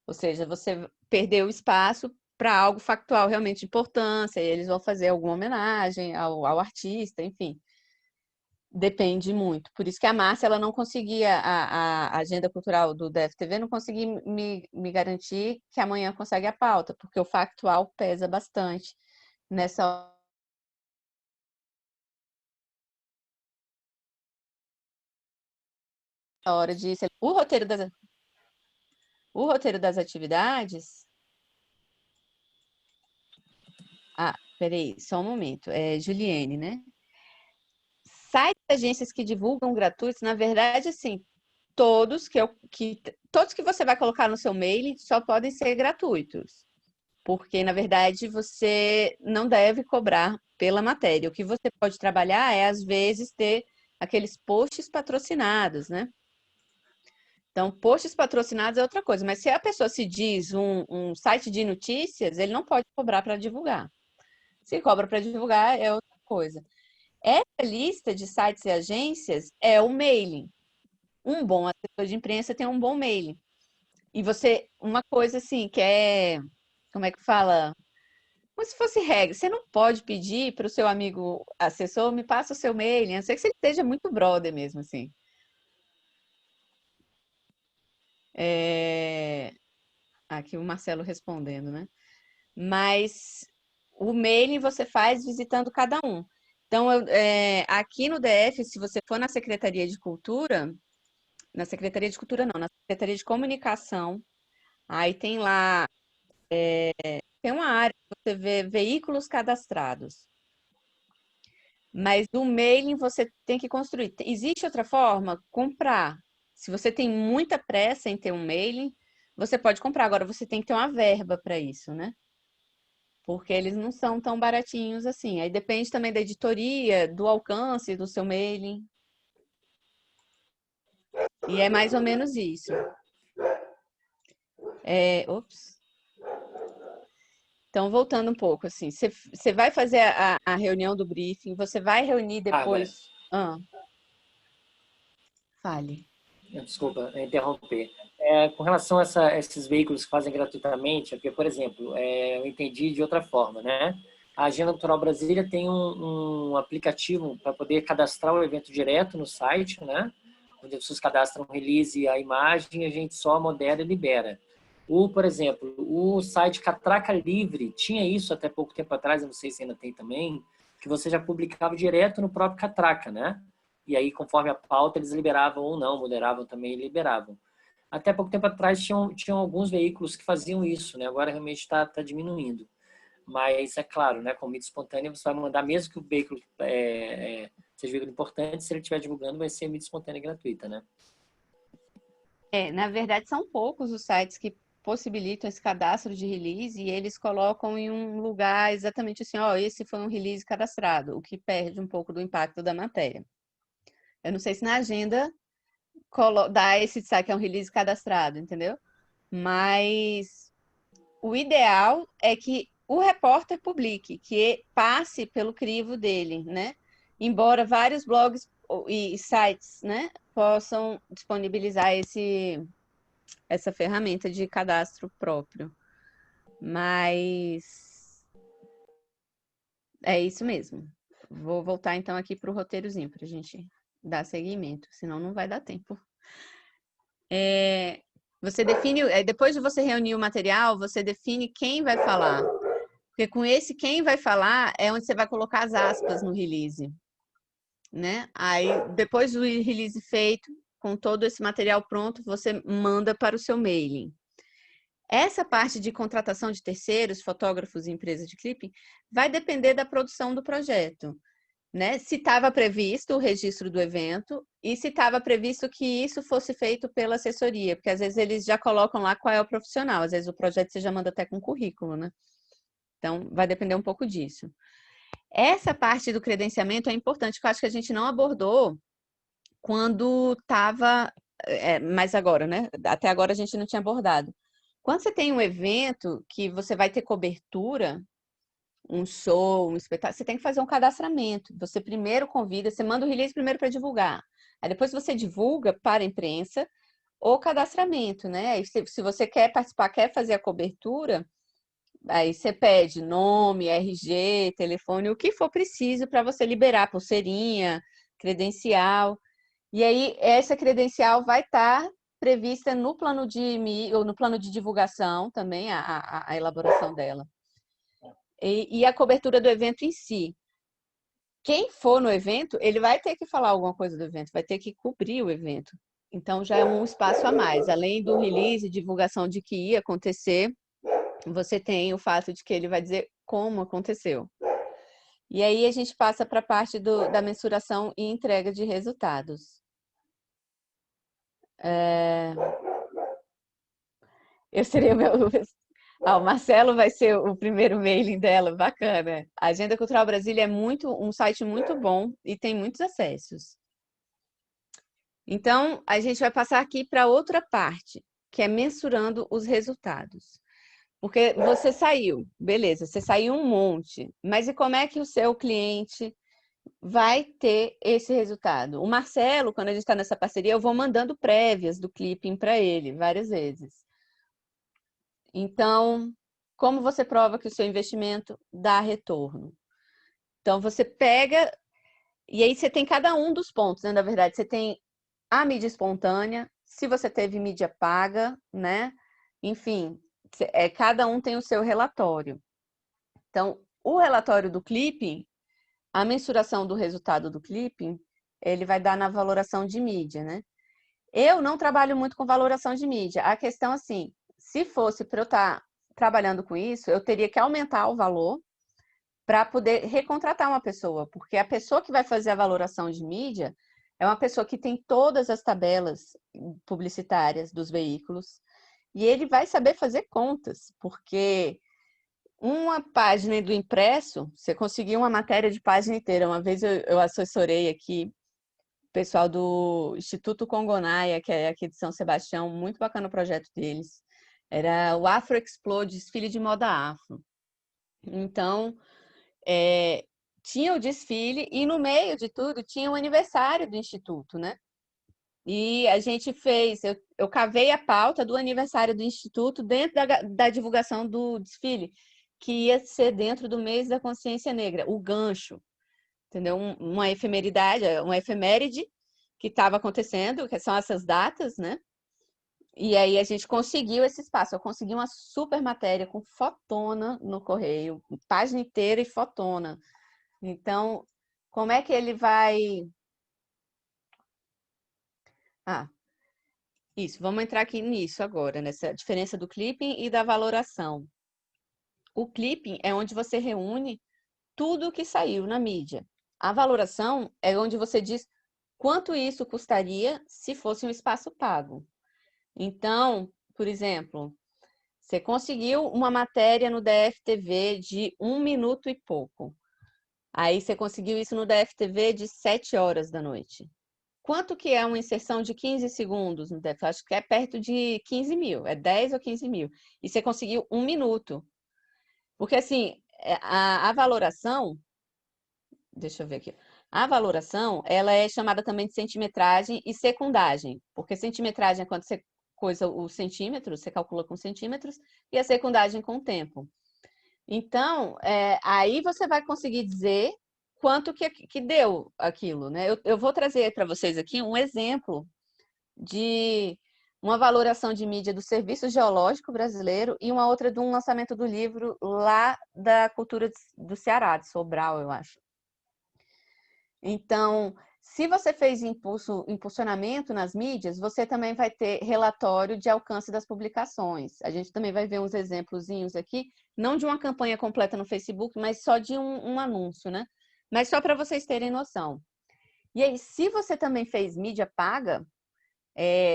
Speaker 1: Ou seja, você perdeu espaço para algo factual realmente de importância, e eles vão fazer alguma homenagem ao artista, enfim. Depende muito. Por isso que a Márcia, ela não conseguia, a agenda cultural do DFTV não conseguia me garantir que amanhã consegue a pauta, porque o factual pesa bastante nessa hora de... O roteiro das atividades... peraí, só um momento. Juliene, né? Sites de agências que divulgam gratuitos, na verdade, assim, todos que você vai colocar no seu mail só podem ser gratuitos. Porque, na verdade, você não deve cobrar pela matéria. O que você pode trabalhar é, às vezes, ter aqueles posts patrocinados, né? Então, posts patrocinados é outra coisa. Mas se a pessoa se diz um site de notícias, ele não pode cobrar para divulgar. Se cobra para divulgar, é outra coisa. Essa lista de sites e agências é o mailing. Um bom assessor de imprensa tem um bom mailing. E uma coisa assim, que como é que fala? Como se fosse regra. Você não pode pedir para o seu amigo assessor, me passa o seu mailing, a não ser que você esteja muito brother mesmo, assim. Aqui o Marcelo respondendo, né? Mas o mailing você faz visitando cada um. Então, aqui no DF, se você for na Secretaria de Cultura, na Secretaria de Cultura não, na Secretaria de Comunicação, aí tem lá, tem uma área que você vê veículos cadastrados. Mas o mailing você tem que construir. Existe outra forma? Comprar. Se você tem muita pressa em ter um mailing, você pode comprar. Agora, você tem que ter uma verba para isso, né? Porque eles não são tão baratinhos assim. Aí depende também da editoria, do alcance do seu mailing. E é mais ou menos isso. Ops. Então, voltando um pouco, assim, você vai fazer a reunião do briefing, você vai reunir depois... Fale.
Speaker 4: Desculpa interromper. Com relação a esses veículos que fazem gratuitamente, porque, por exemplo, eu entendi de outra forma, né? A Agenda Cultural Brasília tem um aplicativo para poder cadastrar o evento direto no site, né? Onde as pessoas cadastram o release e a imagem, a gente só modera e libera. Por exemplo, o site Catraca Livre tinha isso até pouco tempo atrás, eu não sei se ainda tem também, que você já publicava direto no próprio Catraca, né? E aí, conforme a pauta, eles liberavam ou não, moderavam também e liberavam. Até pouco tempo atrás, tinham alguns veículos que faziam isso, né? Agora, realmente, está diminuindo. Mas, é claro, né? Com mídia espontânea, você vai mandar, mesmo que o veículo seja veículo importante, se ele estiver divulgando, vai ser mídia espontânea gratuita, né?
Speaker 1: Na verdade, são poucos os sites que possibilitam esse cadastro de release e eles colocam em um lugar exatamente assim, ó, esse foi um release cadastrado, o que perde um pouco do impacto da matéria. Eu não sei se na agenda dá esse destaque, é um release cadastrado, entendeu? Mas o ideal é que o repórter publique, que passe pelo crivo dele, né? Embora vários blogs e sites, né, possam disponibilizar essa ferramenta de cadastro próprio. Mas é isso mesmo. Vou voltar então aqui para o roteirozinho para a gente dar seguimento, senão não vai dar tempo. Você define, depois de você reunir o material, você define quem vai falar. Porque com esse quem vai falar é onde você vai colocar as aspas no release, né? Aí, depois do release feito, com todo esse material pronto, você manda para o seu mailing. Essa parte de contratação de terceiros, fotógrafos e empresas de clipping, vai depender da produção do projeto, né? Se estava previsto o registro do evento e se estava previsto que isso fosse feito pela assessoria, porque às vezes eles já colocam lá qual é o profissional, às vezes o projeto você já manda até com currículo, né? Então, vai depender um pouco disso. Essa parte do credenciamento é importante, que eu acho que a gente não abordou quando estava... mas agora, né? Até agora a gente não tinha abordado. Quando você tem um evento que você vai ter cobertura, um show, um espetáculo, você tem que fazer um cadastramento. Você primeiro convida, você manda o release primeiro para divulgar. Aí depois você divulga para a imprensa o cadastramento, né? Aí, se você quer participar, quer fazer a cobertura, aí você pede nome, RG, telefone, o que for preciso para você liberar pulseirinha, credencial. E aí essa credencial vai estar prevista no plano ou no plano de divulgação também, a elaboração dela. E a cobertura do evento em si. Quem for no evento, ele vai ter que falar alguma coisa do evento, vai ter que cobrir o evento. Então já é um espaço a mais. Além do release e divulgação de que ia acontecer, você tem o fato de que ele vai dizer como aconteceu. E aí a gente passa para a parte da mensuração e entrega de resultados. Eu seria o Marcelo vai ser o primeiro mailing dela, bacana. A Agenda Cultural Brasília é um site muito bom e tem muitos acessos. Então, a gente vai passar aqui para outra parte, que é mensurando os resultados. Porque você saiu, beleza, você saiu um monte, mas e como é que o seu cliente vai ter esse resultado? O Marcelo, quando a gente está nessa parceria, eu vou mandando prévias do clipping para ele várias vezes. Então, como você prova que o seu investimento dá retorno? Então, você pega, e aí você tem cada um dos pontos, né? Na verdade, você tem a mídia espontânea, se você teve mídia paga, né? Enfim, cada um tem o seu relatório. Então, o relatório do clipping, a mensuração do resultado do clipping, ele vai dar na valoração de mídia, né? Eu não trabalho muito com valoração de mídia. A questão, assim, se fosse para eu estar trabalhando com isso, eu teria que aumentar o valor para poder recontratar uma pessoa, porque a pessoa que vai fazer a valoração de mídia é uma pessoa que tem todas as tabelas publicitárias dos veículos e ele vai saber fazer contas, porque uma página do impresso, você conseguir uma matéria de página inteira. Uma vez eu assessorei aqui o pessoal do Instituto Congonaia, que é aqui de São Sebastião, muito bacana o projeto deles. Era o Afro Explode, desfile de moda afro. Então, tinha o desfile e no meio de tudo tinha o aniversário do Instituto, né? E a gente fez, eu cavei a pauta do aniversário do Instituto dentro da divulgação do desfile, que ia ser dentro do mês da consciência negra, o gancho, entendeu? Uma efemeridade, uma efeméride que estava acontecendo, que são essas datas, né? E aí a gente conseguiu esse espaço, eu consegui uma super matéria com fotona no correio, página inteira e fotona. Então, como é que ele vai... Isso, vamos entrar aqui nisso agora, nessa diferença do clipping e da valoração. O clipping é onde você reúne tudo o que saiu na mídia. A valoração é onde você diz quanto isso custaria se fosse um espaço pago. Então, por exemplo, você conseguiu uma matéria no DFTV de 1 minuto e pouco. Aí você conseguiu isso no DFTV de 7 horas da noite. Quanto que é uma inserção de 15 segundos no DFTV? Acho que é perto de 15 mil, é 10 ou 15 mil. E você conseguiu 1 minuto. Porque, assim, a valoração... Deixa eu ver aqui. A valoração, ela é chamada também de centimetragem e secundagem. Porque centimetragem é quando você coisa os centímetros, você calcula com centímetros, e a secundagem com tempo. Então, aí você vai conseguir dizer quanto que deu aquilo, né? Eu vou trazer para vocês aqui um exemplo de uma valoração de mídia do Serviço Geológico Brasileiro e uma outra de um lançamento do livro lá da cultura do Ceará, de Sobral, eu acho. Então, se você fez impulsionamento nas mídias, você também vai ter relatório de alcance das publicações. A gente também vai ver uns exemplozinhos aqui, não de uma campanha completa no Facebook, mas só de um anúncio, né? Mas só para vocês terem noção. E aí, se você também fez mídia paga,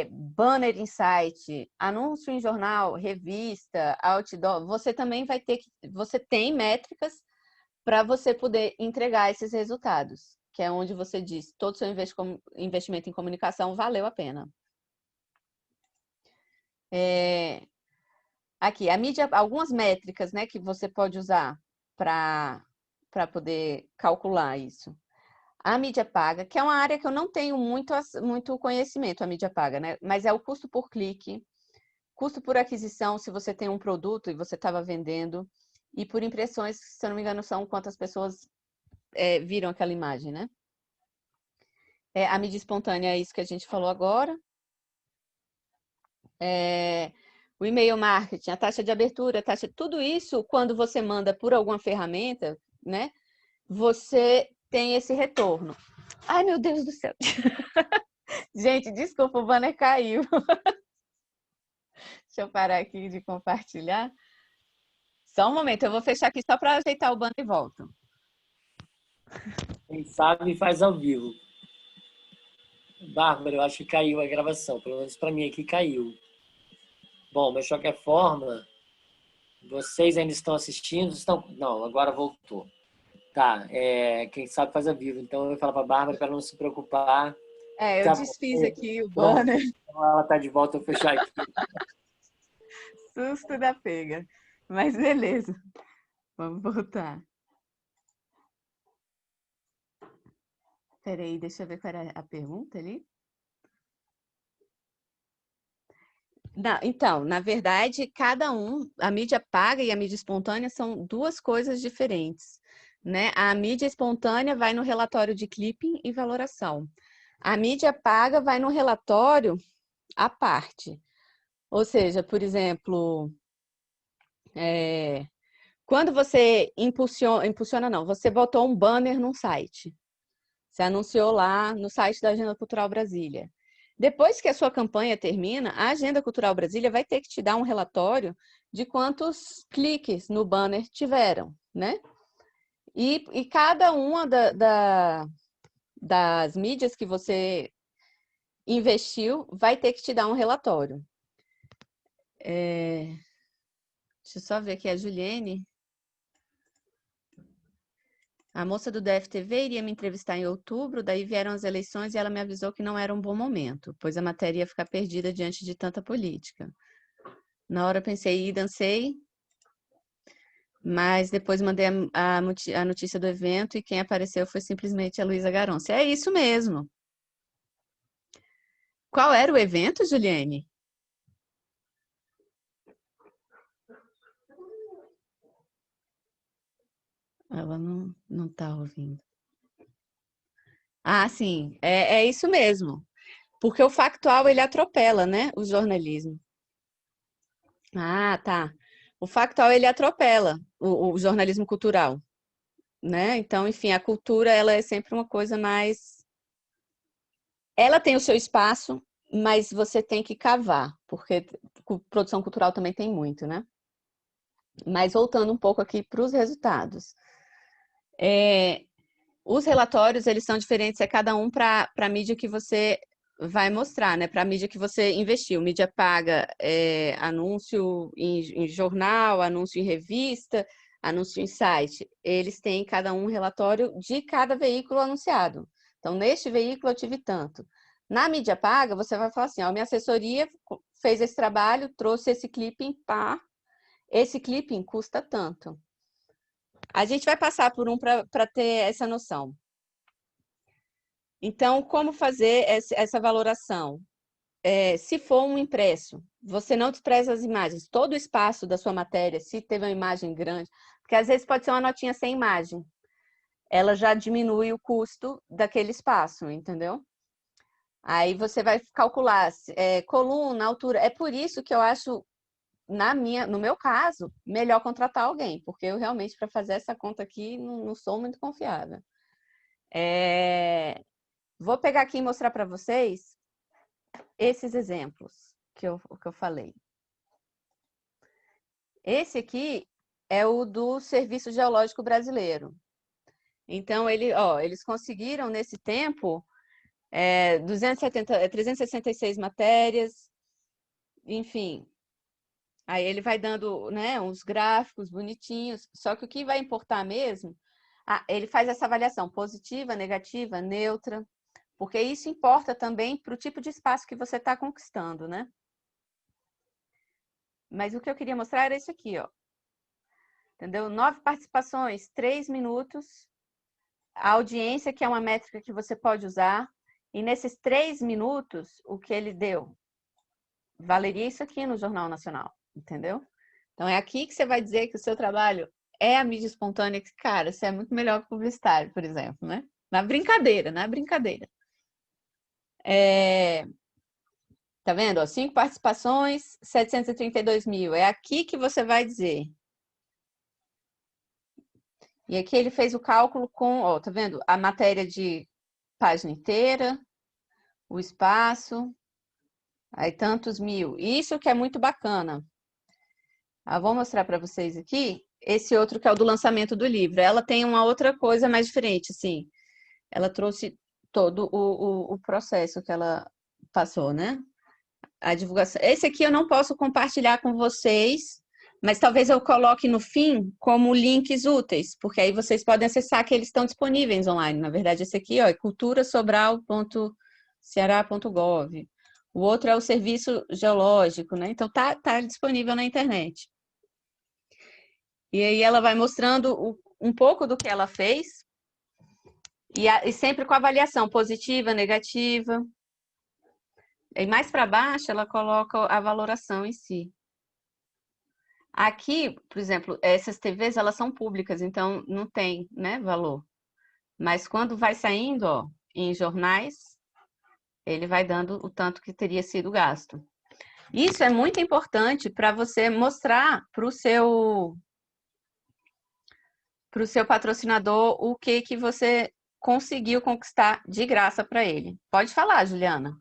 Speaker 1: banner em site, anúncio em jornal, revista, outdoor, você também vai ter você tem métricas para você poder entregar esses resultados, que é onde você diz todo o seu investimento em comunicação valeu a pena. Aqui, a mídia, algumas métricas, né, que você pode usar para poder calcular isso. A mídia paga, que é uma área que eu não tenho muito conhecimento, a mídia paga, né? Mas é o custo por clique, custo por aquisição, se você tem um produto e você estava vendendo, e por impressões, se eu não me engano, são quantas pessoas viram aquela imagem, né? A mídia espontânea é isso que a gente falou agora. O e-mail marketing, a taxa de abertura, tudo isso, quando você manda por alguma ferramenta, né? Você tem esse retorno. Ai, meu Deus do céu! Gente, desculpa, o banner caiu. Deixa eu parar aqui de compartilhar. Só um momento, eu vou fechar aqui só para ajeitar o banner e volto.
Speaker 4: Quem sabe faz ao vivo. Bárbara, eu acho que caiu a gravação. Pelo menos para mim aqui caiu. Bom, mas de qualquer forma, vocês ainda estão assistindo? Não, agora voltou. Tá, quem sabe faz ao vivo. Então eu vou falar para a Bárbara para não se preocupar.
Speaker 1: Eu desfiz aqui o banner.
Speaker 4: Então ela está de volta, eu vou fechar aqui.
Speaker 1: Susto da pega. Mas beleza. Vamos voltar. Peraí, deixa eu ver qual era a pergunta ali. Não, então, na verdade, a mídia paga e a mídia espontânea são duas coisas diferentes, né? A mídia espontânea vai no relatório de clipping e valoração. A mídia paga vai no relatório à parte. Ou seja, por exemplo, quando você impulsiona não, você botou um banner num site. Você anunciou lá no site da Agenda Cultural Brasília. Depois que a sua campanha termina, a Agenda Cultural Brasília vai ter que te dar um relatório de quantos cliques no banner tiveram, né? E cada uma das mídias que você investiu vai ter que te dar um relatório. Deixa eu só ver aqui a Juliene. A moça do DFTV iria me entrevistar em outubro, daí vieram as eleições e ela me avisou que não era um bom momento, pois a matéria ia ficar perdida diante de tanta política. Na hora eu pensei, dancei, mas depois mandei a notícia do evento e quem apareceu foi simplesmente a Luísa Garonce. É isso mesmo. Qual era o evento, Juliane? Ela não tá ouvindo. Ah, sim, é isso mesmo. Porque o factual, ele atropela, né, o jornalismo. Ah, tá. O factual, ele atropela o jornalismo cultural, né? Então, enfim, a cultura, ela é sempre uma coisa mais... Ela tem o seu espaço, mas você tem que cavar, porque produção cultural também tem muito, né? Mas voltando um pouco aqui para os resultados. Os relatórios, eles são diferentes, é cada um para a mídia que você vai mostrar, né? Para a mídia que você investiu. Mídia paga, anúncio em jornal, anúncio em revista, anúncio em site. Eles têm cada um relatório de cada veículo anunciado. Então, neste veículo eu tive tanto. Na mídia paga, você vai falar assim, ó, minha assessoria fez esse trabalho, trouxe esse clipping, pá, esse clipping custa tanto. A gente vai passar por um para ter essa noção. Então, como fazer essa valoração? Se for um impresso, você não despreza as imagens. Todo o espaço da sua matéria, se teve uma imagem grande, porque às vezes pode ser uma notinha sem imagem. Ela já diminui o custo daquele espaço, entendeu? Aí você vai calcular coluna, altura. É por isso que eu acho, no meu caso, melhor contratar alguém, porque eu realmente, para fazer essa conta aqui, não sou muito confiável. Vou pegar aqui e mostrar para vocês esses exemplos que eu falei. Esse aqui é o do Serviço Geológico Brasileiro. Então, eles conseguiram, nesse tempo, 366 matérias, enfim. Aí ele vai dando, né, uns gráficos bonitinhos, só que o que vai importar mesmo, ele faz essa avaliação positiva, negativa, neutra, porque isso importa também para o tipo de espaço que você está conquistando, né? Mas o que eu queria mostrar era isso aqui, ó. Entendeu? 9 participações, 3 minutos. A audiência, que é uma métrica que você pode usar. E nesses 3 minutos, o que ele deu? Valeria isso aqui no Jornal Nacional, entendeu? Então, é aqui que você vai dizer que o seu trabalho é a mídia espontânea, que, cara, você é muito melhor que publicitário, por exemplo, né? Na brincadeira, na brincadeira. Tá vendo? Ó, 5 participações, 732 mil. É aqui que você vai dizer. E aqui ele fez o cálculo com, ó, tá vendo? A matéria de página inteira, o espaço, aí tantos mil. Isso que é muito bacana. Vou mostrar para vocês aqui esse outro que é o do lançamento do livro. Ela tem uma outra coisa mais diferente, assim. Ela trouxe todo o processo que ela passou, né? A divulgação. Esse aqui eu não posso compartilhar com vocês, mas talvez eu coloque no fim como links úteis, porque aí vocês podem acessar que eles estão disponíveis online. Na verdade, esse aqui ó, é culturasobral.ceara.gov. O outro é o Serviço Geológico, né? Então tá disponível na internet. E aí ela vai mostrando um pouco do que ela fez, e sempre com avaliação positiva, negativa. E mais para baixo ela coloca a valoração em si. Aqui, por exemplo, essas TVs, elas são públicas, então não tem, né, valor. Mas quando vai saindo, ó, em jornais, ele vai dando o tanto que teria sido gasto. Isso é muito importante para você mostrar para o seu patrocinador o que você conseguiu conquistar de graça para ele. Pode falar, Juliana.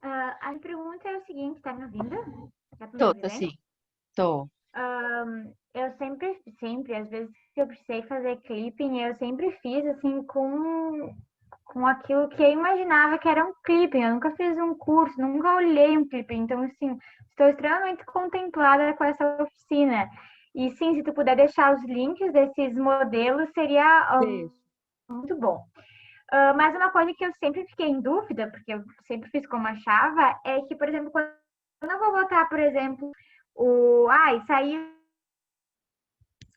Speaker 5: A minha pergunta é o seguinte, tá me ouvindo? Tá me
Speaker 1: Tô,
Speaker 5: ouvindo?
Speaker 1: sim, tô.
Speaker 5: Eu sempre, às vezes que eu precisei fazer clipping, eu sempre fiz assim com aquilo que eu imaginava que era um clipping. Eu nunca fiz um curso, nunca olhei um clipping. Então, assim, estou extremamente contemplada com essa oficina. E sim, se tu puder deixar os links desses modelos, seria
Speaker 1: Beijo.
Speaker 5: muito bom. Mas uma coisa que eu sempre fiquei em dúvida, porque eu sempre fiz como achava, é que, por exemplo, quando eu vou botar, por exemplo, saiu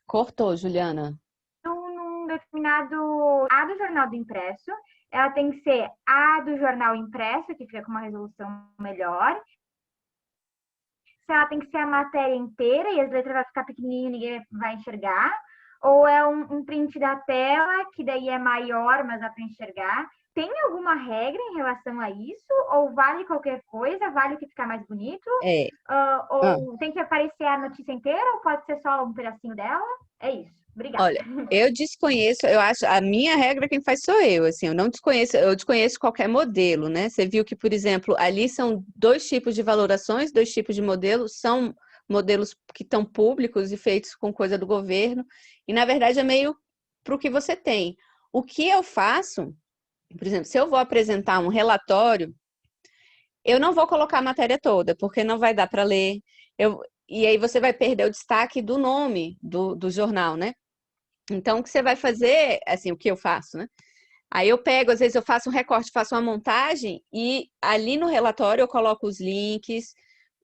Speaker 1: Cortou, Juliana.
Speaker 5: num determinado A do jornal do impresso, ela tem que ser A do jornal impresso, que fica com uma resolução melhor. Se ela tem que ser a matéria inteira e as letras vão ficar pequenininho, ninguém vai enxergar. Ou é um print da tela, que daí é maior, mas dá para enxergar. Tem alguma regra em relação a isso? Ou vale qualquer coisa? Vale o que ficar mais bonito?
Speaker 1: É.
Speaker 5: Ou tem que aparecer a notícia inteira? Ou pode ser só um pedacinho dela? É isso. Obrigada.
Speaker 1: Olha, eu desconheço, eu acho, a minha regra quem faz sou eu, assim, eu desconheço qualquer modelo, né? Você viu que, por exemplo, ali são dois tipos de valorações, dois tipos de modelos, são modelos que estão públicos e feitos com coisa do governo, e na verdade é meio para o que você tem. O que eu faço, por exemplo, se eu vou apresentar um relatório, eu não vou colocar a matéria toda, porque não vai dar para ler, e aí você vai perder o destaque do nome do jornal, né? Então, o que você vai fazer, assim, o que eu faço, né? Aí eu pego, às vezes eu faço um recorte, faço uma montagem e ali no relatório eu coloco os links,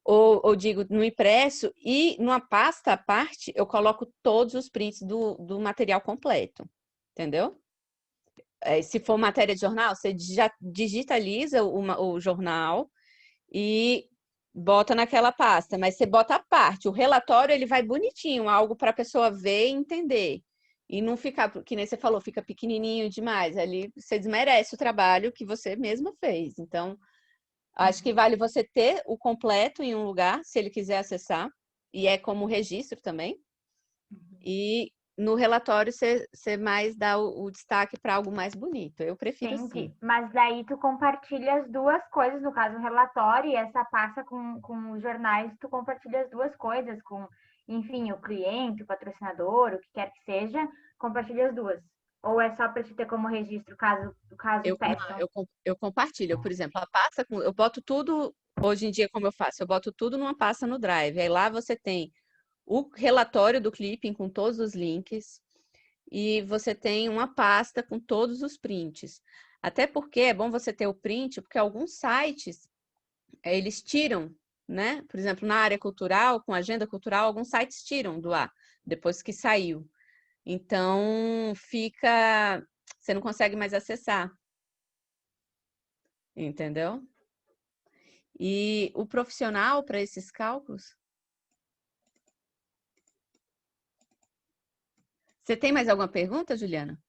Speaker 1: ou digo no impresso, e numa pasta à parte eu coloco todos os prints do material completo, entendeu? Se for matéria de jornal, você já digitaliza o jornal e bota naquela pasta, mas você bota à parte. O relatório ele vai bonitinho, algo para a pessoa ver e entender. E não ficar, que nem você falou, fica pequenininho demais. Ali você desmerece o trabalho que você mesma fez. Então, acho que vale você ter o completo em um lugar, se ele quiser acessar, e é como registro também. E no relatório você mais dá o destaque para algo mais bonito. Eu prefiro
Speaker 5: Entendi.
Speaker 1: assim.
Speaker 5: Mas daí tu compartilha as duas coisas, no caso o relatório e essa pasta com os jornais, tu compartilha as duas coisas com, enfim, o cliente, o patrocinador, o que quer que seja, compartilha as duas. Ou é só para te ter como registro, caso
Speaker 1: Eu, não,
Speaker 5: peçam?
Speaker 1: eu compartilho, por exemplo, a pasta, eu boto tudo, hoje em dia, como eu faço, eu boto tudo numa pasta no Drive. Aí lá você tem o relatório do clipping com todos os links e você tem uma pasta com todos os prints. Até porque é bom você ter o print, porque alguns sites, eles tiram, né? Por exemplo, na área cultural, com agenda cultural, alguns sites tiram do ar, depois que saiu. Então, você não consegue mais acessar. Entendeu? E o profissional para esses cálculos? Você tem mais alguma pergunta, Juliana?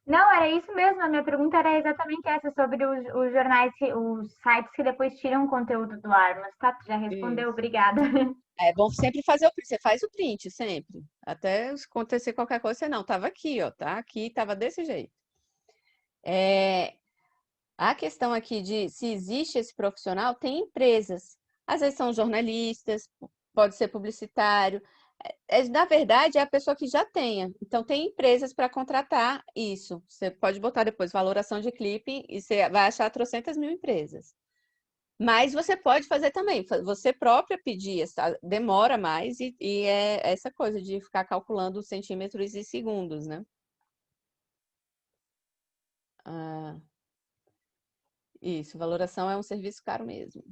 Speaker 5: Não, era isso mesmo. A minha pergunta era exatamente essa, sobre os jornais, os sites que depois tiram o conteúdo do ar. Mas tá, tu já respondeu,
Speaker 1: Isso.
Speaker 5: obrigada.
Speaker 1: É bom sempre fazer o print. Você faz o print sempre. Até acontecer qualquer coisa, você não. Tava aqui, ó. Tá aqui, tava desse jeito. A questão aqui de se existe esse profissional, tem empresas. Às vezes são jornalistas, pode ser publicitário. Na verdade, é a pessoa que já tenha. Então, tem empresas para contratar isso. Você pode botar depois valoração de clipping e você vai achar trocentas mil empresas. Mas você pode fazer também, você própria pedir, demora mais e é essa coisa de ficar calculando centímetros e segundos, né? Ah, isso, valoração é um serviço caro mesmo.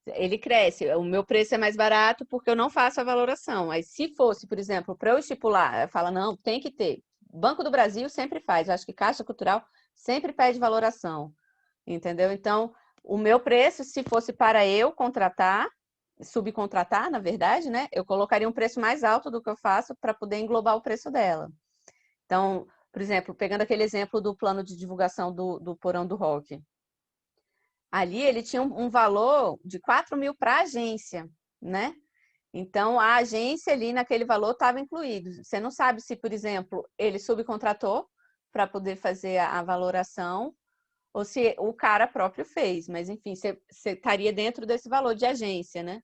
Speaker 1: Ele cresce, o meu preço é mais barato porque eu não faço a valoração. Aí se fosse, por exemplo, para eu estipular, eu falo, não, tem que ter. Banco do Brasil sempre faz, eu acho que Caixa Cultural sempre pede valoração, entendeu? Então, o meu preço, se fosse para eu contratar, subcontratar, na verdade, né? Eu colocaria um preço mais alto do que eu faço para poder englobar o preço dela. Então, por exemplo, pegando aquele exemplo do plano de divulgação do Porão do Rock. Ali ele tinha um valor de 4 mil para a agência, né? Então, a agência ali naquele valor estava incluído. Você não sabe se, por exemplo, ele subcontratou para poder fazer a valoração ou se o cara próprio fez, mas enfim, você estaria dentro desse valor de agência, né?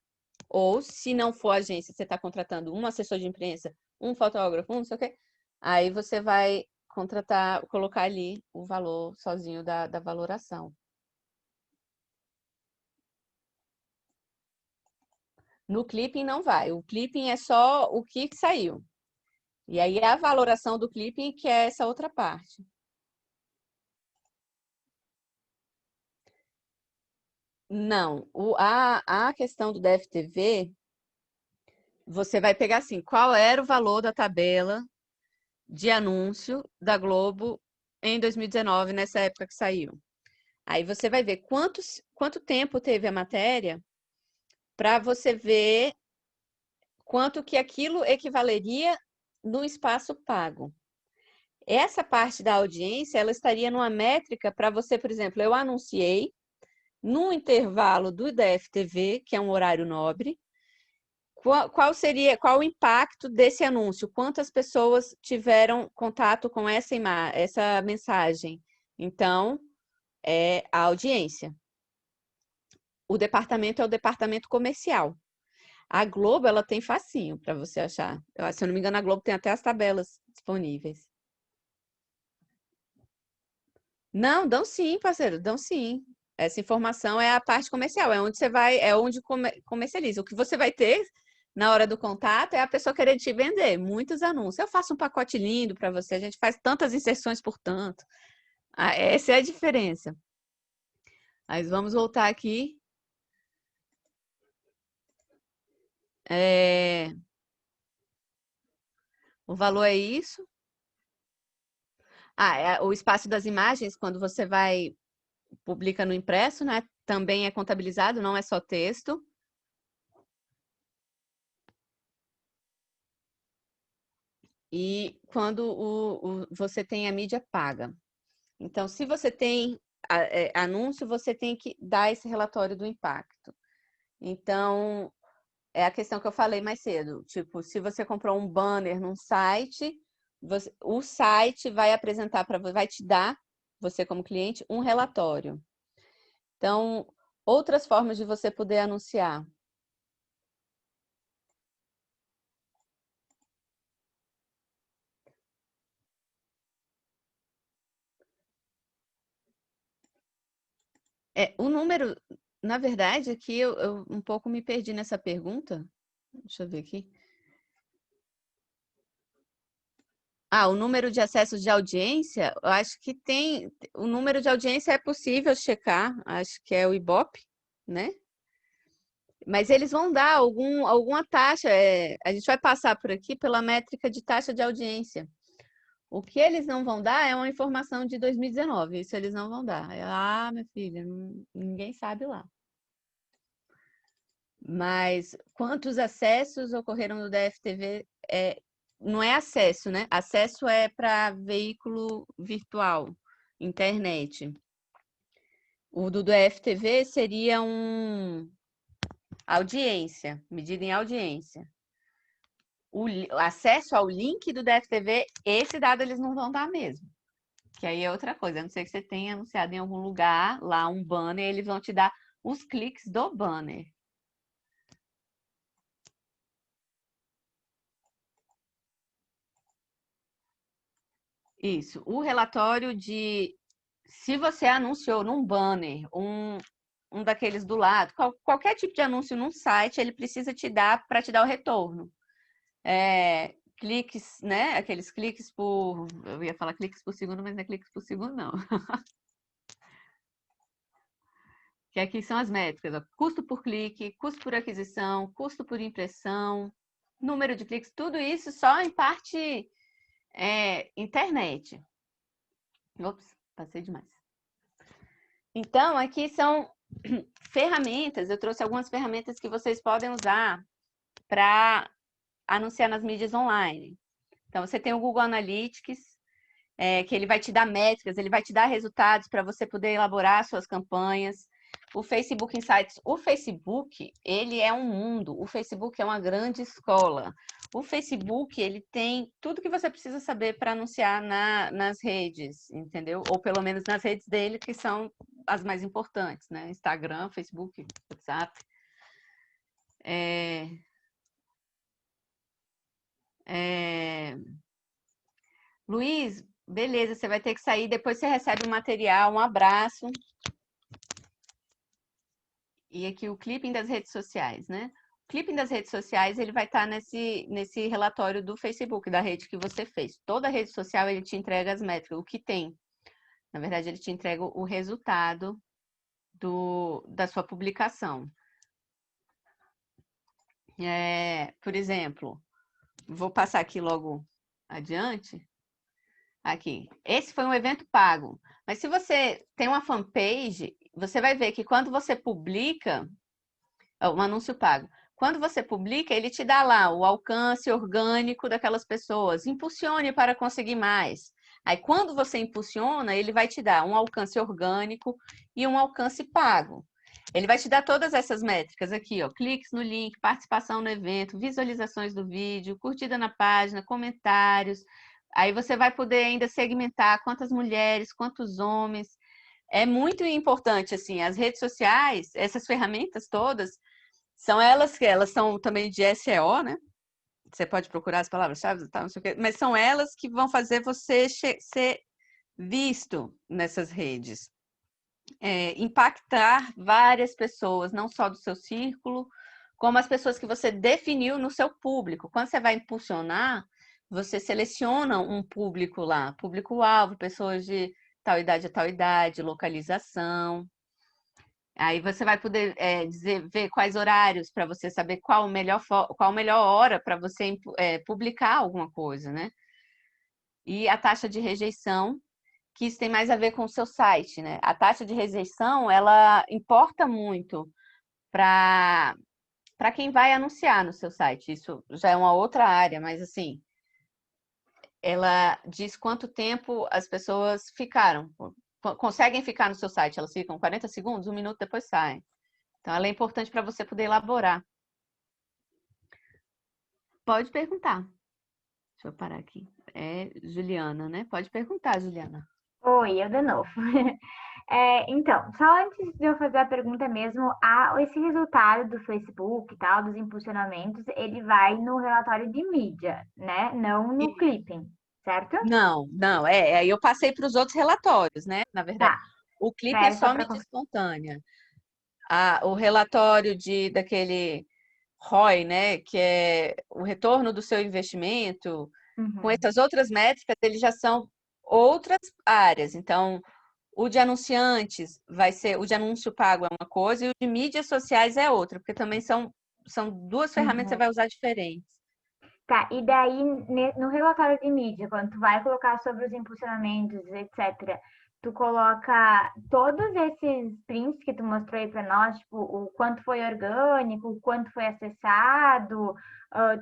Speaker 1: Ou se não for agência, você está contratando um assessor de imprensa, um fotógrafo, não sei o quê, aí você vai contratar, colocar ali o valor sozinho da valoração. No clipping não vai, o clipping é só o que saiu. E aí é a valoração do clipping que é essa outra parte. Não, a questão do DFTV, você vai pegar assim, qual era o valor da tabela de anúncio da Globo em 2019, nessa época que saiu. Aí você vai ver quanto tempo teve a matéria para você ver quanto que aquilo equivaleria no espaço pago. Essa parte da audiência, ela estaria numa métrica para você, por exemplo, eu anunciei no intervalo do DFTV, que é um horário nobre, qual o impacto desse anúncio? Quantas pessoas tiveram contato com essa mensagem? Então, é a audiência. O departamento é o departamento comercial. A Globo, ela tem facinho para você achar. Se eu não me engano, a Globo tem até as tabelas disponíveis. Não, dão sim, parceiro, dão sim. Essa informação é a parte comercial, é onde você vai, é onde comercializa. O que você vai ter na hora do contato é a pessoa querer te vender muitos anúncios. Eu faço um pacote lindo para você, a gente faz tantas inserções por tanto. Essa é a diferença. Mas vamos voltar aqui. O valor é isso. O espaço das imagens, quando você publica no impresso, né? Também é contabilizado, não é só texto. E quando você tem a mídia paga. Então, se você tem anúncio, você tem que dar esse relatório do impacto. Então, é a questão que eu falei mais cedo. Tipo, se você comprou um banner num site, o site vai apresentar vai te dar, você como cliente, um relatório. Então, outras formas de você poder anunciar. O número, na verdade, aqui eu um pouco me perdi nessa pergunta. Deixa eu ver aqui. O número de acessos de audiência, eu acho que o número de audiência é possível checar, acho que é o Ibope, né? Mas eles vão dar alguma taxa, a gente vai passar por aqui pela métrica de taxa de audiência. O que eles não vão dar é uma informação de 2019, isso eles não vão dar. Minha filha, ninguém sabe lá. Mas quantos acessos ocorreram no DFTV? Não é acesso, né? Acesso é para veículo virtual, internet. O do DFTV seria audiência, medida em audiência. O acesso ao link do DFTV, esse dado eles não vão dar mesmo. Que aí é outra coisa, a não ser que você tenha anunciado em algum lugar, lá um banner, eles vão te dar os cliques do banner. Isso, o relatório de se você anunciou num banner, um daqueles do lado, qualquer tipo de anúncio num site, ele precisa te dar para te dar o retorno. Cliques, né? Aqueles cliques eu ia falar cliques por segundo, mas não é cliques por segundo, não. Que aqui são as métricas, ó. Custo por clique, custo por aquisição, custo por impressão, número de cliques, tudo isso só em parte internet. Ops, passei demais. Então, aqui são ferramentas, eu trouxe algumas ferramentas que vocês podem usar para anunciar nas mídias online. Então, você tem o Google Analytics, que ele vai te dar métricas, ele vai te dar resultados para você poder elaborar suas campanhas. O Facebook Insights, o Facebook, ele é um mundo, o Facebook é uma grande escola. O Facebook, ele tem tudo que você precisa saber para anunciar nas redes, entendeu? Ou pelo menos nas redes dele, que são as mais importantes, né? Instagram, Facebook, WhatsApp. Luiz, beleza, você vai ter que sair, depois você recebe o material, um abraço. E aqui o clipping das redes sociais, né? O clipping das redes sociais, ele vai estar nesse relatório do Facebook, da rede que você fez. Toda rede social, ele te entrega as métricas, o que tem. Na verdade, ele te entrega o resultado da sua publicação. Por exemplo, vou passar aqui logo adiante. Aqui, esse foi um evento pago. Mas se você tem uma fanpage, você vai ver que quando você publica, um anúncio pago, quando você publica, ele te dá lá o alcance orgânico daquelas pessoas. Impulsione para conseguir mais. Aí, quando você impulsiona, ele vai te dar um alcance orgânico e um alcance pago. Ele vai te dar todas essas métricas aqui, ó, cliques no link, participação no evento, visualizações do vídeo, curtida na página, comentários. Aí você vai poder ainda segmentar quantas mulheres, quantos homens. É muito importante, assim, as redes sociais, essas ferramentas todas, são elas que elas são também de SEO, né? Você pode procurar as palavras-chave, não sei o quê, mas são elas que vão fazer você ser visto nessas redes. Impactar várias pessoas, não só do seu círculo, como as pessoas que você definiu no seu público. Quando você vai impulsionar, você seleciona um público lá, público-alvo, pessoas de tal idade a tal idade, localização. Aí você vai poder ver quais horários para você saber qual a melhor hora para você publicar alguma coisa, né? E a taxa de rejeição, que isso tem mais a ver com o seu site, né? A taxa de rejeição, ela importa muito para quem vai anunciar no seu site. Isso já é uma outra área, mas assim, ela diz quanto tempo as pessoas ficaram, conseguem ficar no seu site. Elas ficam 40 segundos, 1 minuto, depois saem. Então, ela é importante para você poder elaborar. Pode perguntar. Deixa eu parar aqui. É Juliana, né? Pode perguntar, Juliana.
Speaker 5: Oi, eu de novo. Então, só antes de eu fazer a pergunta mesmo, esse resultado do Facebook e tal, dos impulsionamentos, ele vai no relatório de mídia, né? Não no clipping, certo?
Speaker 1: Não. Aí eu passei para os outros relatórios, né? Na verdade,
Speaker 5: Tá.
Speaker 1: o clipe é só mídia espontânea. O relatório daquele ROI, né? Que é o retorno do seu investimento, com essas outras métricas, eles já são outras áreas. Então, o de anunciantes vai ser, o de anúncio pago é uma coisa e o de mídias sociais é outra, porque também são duas ferramentas que você vai usar diferentes.
Speaker 5: Tá, e daí no relatório de mídia, quando tu vai colocar sobre os impulsionamentos, etc., tu coloca todos esses prints que tu mostrou aí para nós, tipo, o quanto foi orgânico, o quanto foi acessado,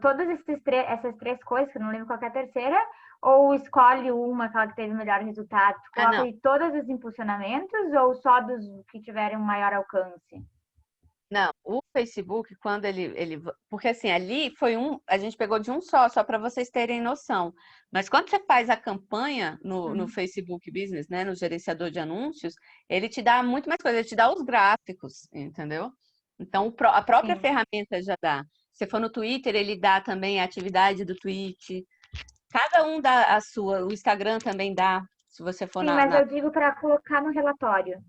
Speaker 5: todas essas três coisas, que eu não lembro qual é a terceira, ou escolhe uma, aquela que teve o melhor resultado? Tu coloca de todos os impulsionamentos ou só dos que tiverem um maior alcance?
Speaker 1: Não, o Facebook, quando porque assim, ali foi a gente pegou de um só para vocês terem noção. Mas quando você faz a campanha no Facebook Business, né, no gerenciador de anúncios, ele te dá muito mais coisa, ele te dá os gráficos, entendeu? Então, a própria ferramenta já dá. Se for no Twitter, ele dá também a atividade do tweet. Cada um dá a sua, o Instagram também dá, se você for
Speaker 5: mas eu digo para colocar no relatório.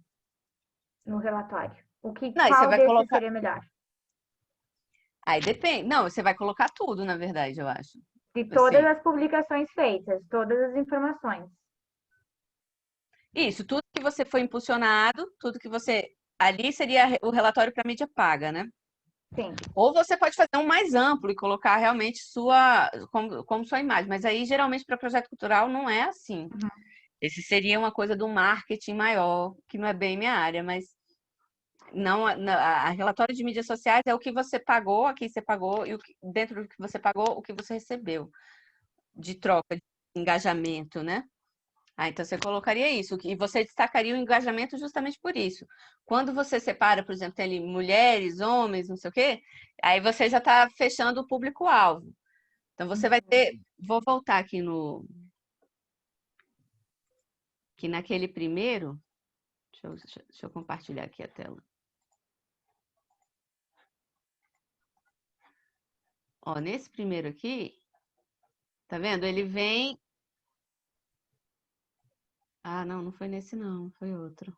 Speaker 5: No relatório. Qual desses seria melhor?
Speaker 1: Aí depende. Não, você vai colocar tudo, na verdade, eu acho.
Speaker 5: De todas as publicações feitas, todas as informações.
Speaker 1: Isso, tudo que você foi impulsionado, tudo que você... Ali seria o relatório para mídia paga, né?
Speaker 5: Sim.
Speaker 1: Ou você pode fazer um mais amplo e colocar realmente como sua imagem. Mas aí, geralmente, para projeto cultural, não é assim. Esse seria uma coisa do marketing maior, que não é bem minha área, mas não, a relatório de mídias sociais é o que você pagou, a quem você pagou, e dentro do que você pagou, o que você recebeu de troca, de engajamento, né? Então você colocaria isso, e você destacaria o engajamento justamente por isso. Quando você separa, por exemplo, tem ali mulheres, homens, não sei o quê, aí você já está fechando o público-alvo. Então, você vai ter... Vou voltar aqui naquele primeiro... Deixa eu compartilhar aqui a tela. Ó, nesse primeiro aqui, tá vendo? Ele vem... Ah, não foi nesse não, foi outro.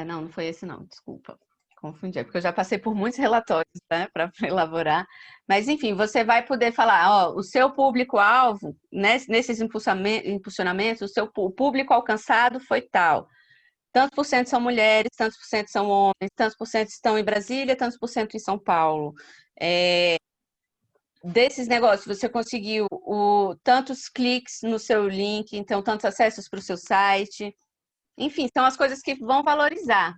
Speaker 1: Não foi esse não, desculpa. Confundi, porque eu já passei por muitos relatórios, né, para elaborar. Mas, enfim, você vai poder falar, ó, o seu público-alvo, né, nesses impulsionamentos, o público alcançado foi tal. Tantos por cento são mulheres, tantos por cento são homens, tantos por cento estão em Brasília, tantos por cento em São Paulo. Desses negócios, você conseguiu tantos cliques no seu link, então tantos acessos para o seu site. Enfim, são as coisas que vão valorizar.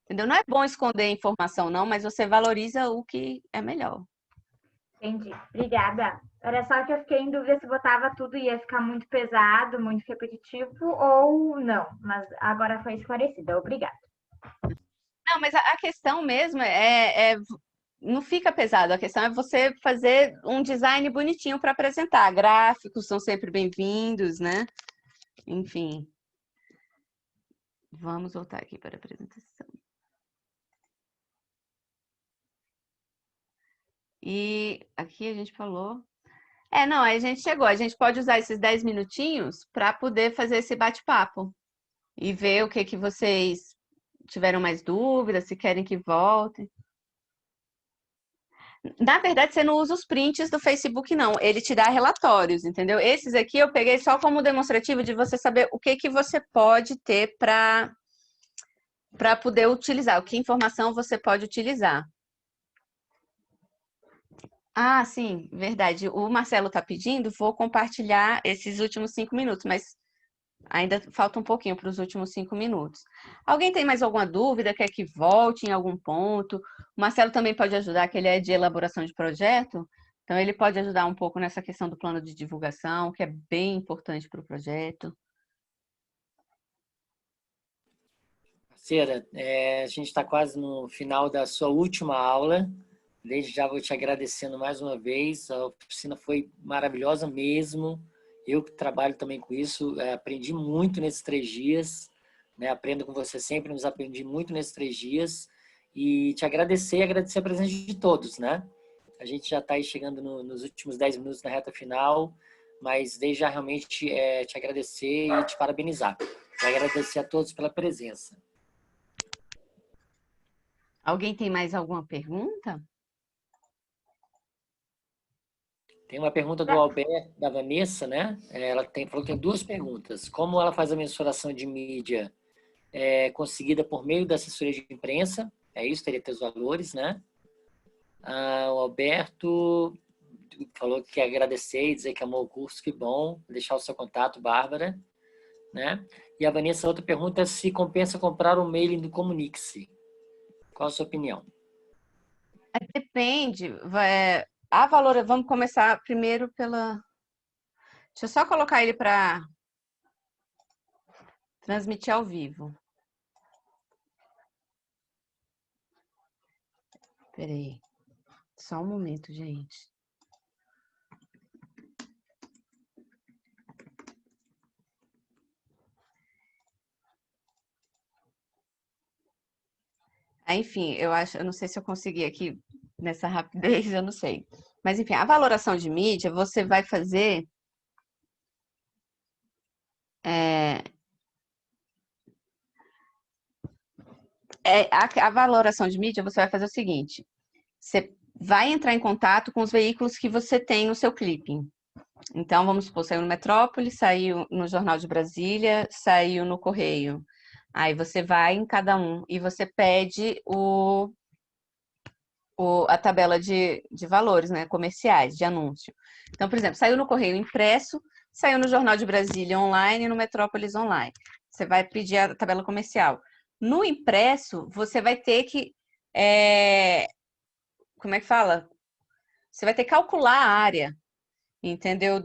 Speaker 1: Entendeu? Não é bom esconder informação, não, mas você valoriza o que é melhor.
Speaker 5: Entendi. Obrigada. Era só que eu fiquei em dúvida se botava tudo e ia ficar muito pesado, muito repetitivo ou não. Mas agora foi esclarecida. Obrigada.
Speaker 1: Não, mas a questão mesmo não fica pesado. A questão é você fazer um design bonitinho para apresentar. Gráficos são sempre bem-vindos, né? Enfim. Vamos voltar aqui para a apresentação. E aqui a gente falou... não, aí a gente chegou. A gente pode usar esses 10 minutinhos para poder fazer esse bate-papo. E ver o que vocês tiveram mais dúvidas, se querem que voltem. Na verdade, você não usa os prints do Facebook, não. Ele te dá relatórios, entendeu? Esses aqui eu peguei só como demonstrativo de você saber o que você pode ter para poder utilizar. Que informação você pode utilizar. Ah, sim, verdade. O Marcelo está pedindo, vou compartilhar esses últimos 5 minutos, mas ainda falta um pouquinho para os últimos 5 minutos. Alguém tem mais alguma dúvida? Quer que volte em algum ponto? O Marcelo também pode ajudar, que ele é de elaboração de projeto, então ele pode ajudar um pouco nessa questão do plano de divulgação, que é bem importante para o projeto.
Speaker 4: Parceira, a gente está quase no final da sua última aula. Desde já vou te agradecendo mais uma vez. A oficina foi maravilhosa mesmo. Eu que trabalho também com isso, aprendi muito nesses 3 dias. Né? Aprendo com você sempre, mas aprendi muito nesses 3 dias. E te agradecer e agradecer a presença de todos. Né? A gente já está aí chegando nos últimos 10 minutos na reta final, mas desde já realmente te agradecer e te parabenizar. E agradecer a todos pela presença.
Speaker 1: Alguém tem mais alguma pergunta?
Speaker 4: Tem uma pergunta do Alberto, da Vanessa, né? Ela falou que tem 2 perguntas. Como ela faz a mensuração de mídia conseguida por meio da assessoria de imprensa? É isso, teria que ter os valores, né? O Alberto falou que quer agradecer e dizer que amou o curso, que bom. Vou deixar o seu contato, Bárbara. Né? E a Vanessa, outra pergunta é se compensa comprar o mailing do Comunique-se. Qual a sua opinião?
Speaker 1: Depende. Vamos começar primeiro pela... Deixa eu só colocar ele para transmitir ao vivo. Espera aí. Só um momento, gente. Enfim, eu não sei se eu consegui aqui nessa rapidez, eu não sei. Mas, enfim, a valoração de mídia, você vai fazer... a valoração de mídia, você vai fazer o seguinte. Você vai entrar em contato com os veículos que você tem no seu clipping. Então, vamos supor, saiu no Metrópole, saiu no Jornal de Brasília, saiu no Correio. Aí você vai em cada um e você pede a tabela de valores, né, comerciais, de anúncio. Então, por exemplo, saiu no Correio impresso, saiu no Jornal de Brasília online e no Metrópolis online. Você vai pedir a tabela comercial. No impresso, você vai ter que... como é que fala? Você vai ter que calcular a área, entendeu?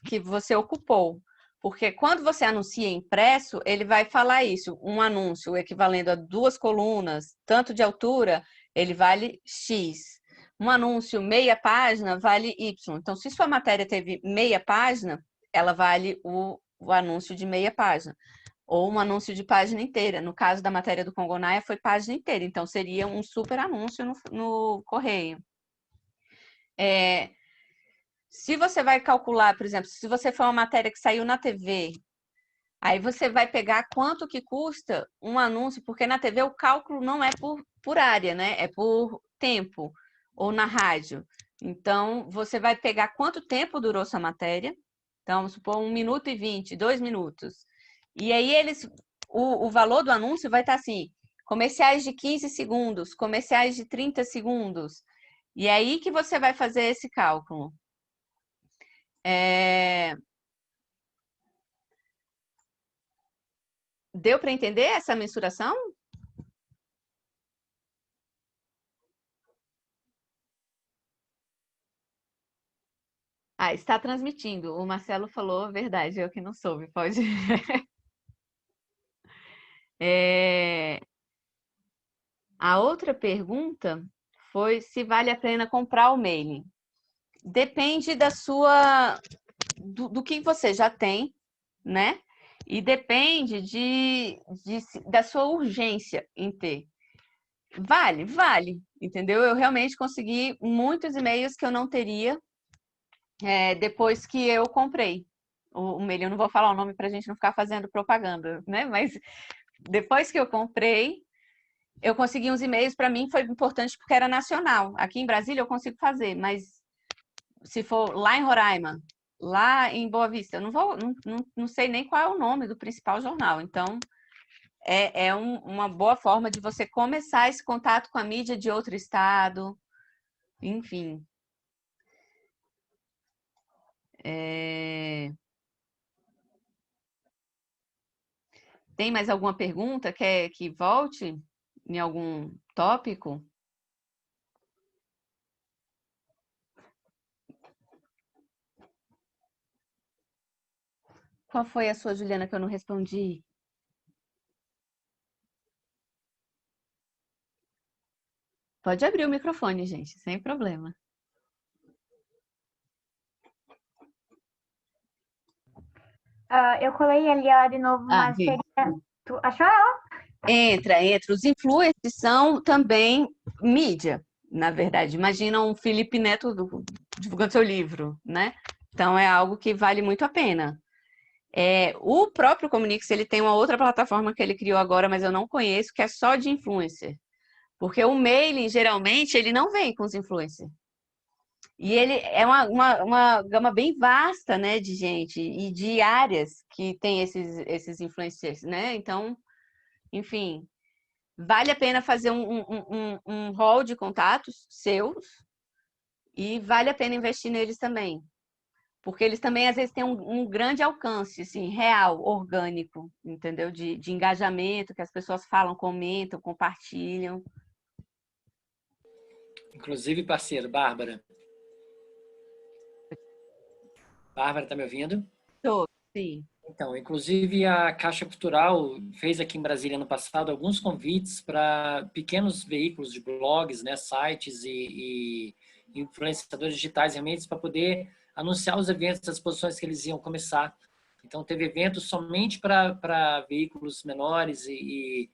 Speaker 1: Que você ocupou. Porque quando você anuncia impresso, ele vai falar isso. Um anúncio equivalendo a 2 colunas, tanto de altura, ele vale X. um anúncio meia página vale Y. Então, se sua matéria teve meia página, ela vale o anúncio de meia página. Ou um anúncio de página inteira. No caso da matéria do Congonaia, foi página inteira. Então, seria um super anúncio no correio. Se você vai calcular, por exemplo, se você for uma matéria que saiu na TV, aí você vai pegar quanto que custa um anúncio, porque na TV o cálculo não é por área, né? É por tempo, ou na rádio. Então, você vai pegar quanto tempo durou sua matéria. Então, vamos supor 1 minuto e 20, 2 minutos. E aí, o valor do anúncio vai estar assim, comerciais de 15 segundos, comerciais de 30 segundos. E é aí que você vai fazer esse cálculo. Deu para entender essa mensuração? Ah, está transmitindo. O Marcelo falou a verdade, eu que não soube, pode. A outra pergunta foi se vale a pena comprar o mailing. Depende do que você já tem, né? E depende da sua urgência em ter. Vale, entendeu? Eu realmente consegui muitos e-mails que eu não teria depois que eu comprei o mailing. Eu não vou falar o nome para a gente não ficar fazendo propaganda, né? Mas depois que eu comprei, eu consegui uns e-mails. Para mim foi importante porque era nacional. Aqui em Brasília eu consigo fazer, mas se for lá em Roraima, lá em Boa Vista, eu não sei nem qual é o nome do principal jornal. Então, uma boa forma de você começar esse contato com a mídia de outro estado, enfim. Tem mais alguma pergunta? Quer que volte em algum tópico? Qual foi a sua, Juliana, que eu não respondi? Pode abrir o microfone, gente, sem problema.
Speaker 5: Eu colei ali ela de novo, mas
Speaker 1: vi.
Speaker 5: seria... Tu achou ela?
Speaker 1: Entra. Os influencers são também mídia, na verdade. Imagina um Felipe Neto divulgando seu livro, né? Então, é algo que vale muito a pena. O próprio Comunix, ele tem uma outra plataforma que ele criou agora, mas eu não conheço, que é só de influencer. Porque o mailing, geralmente, ele não vem com os influencers. E ele é uma gama bem vasta, né, de gente e de áreas que tem esses influencers, né? Então, enfim, vale a pena fazer um hall de contatos seus e vale a pena investir neles também. Porque eles também, às vezes, têm um grande alcance, assim, real, orgânico, entendeu? De engajamento, que as pessoas falam, comentam, compartilham.
Speaker 4: Inclusive, parceiro, Bárbara. Bárbara, tá me ouvindo?
Speaker 1: Tô, sim.
Speaker 4: Então, inclusive a Caixa Cultural fez aqui em Brasília ano passado alguns convites para pequenos veículos de blogs, né, sites e influenciadores digitais realmente para poder anunciar os eventos, as exposições que eles iam começar. Então, teve eventos somente para veículos menores e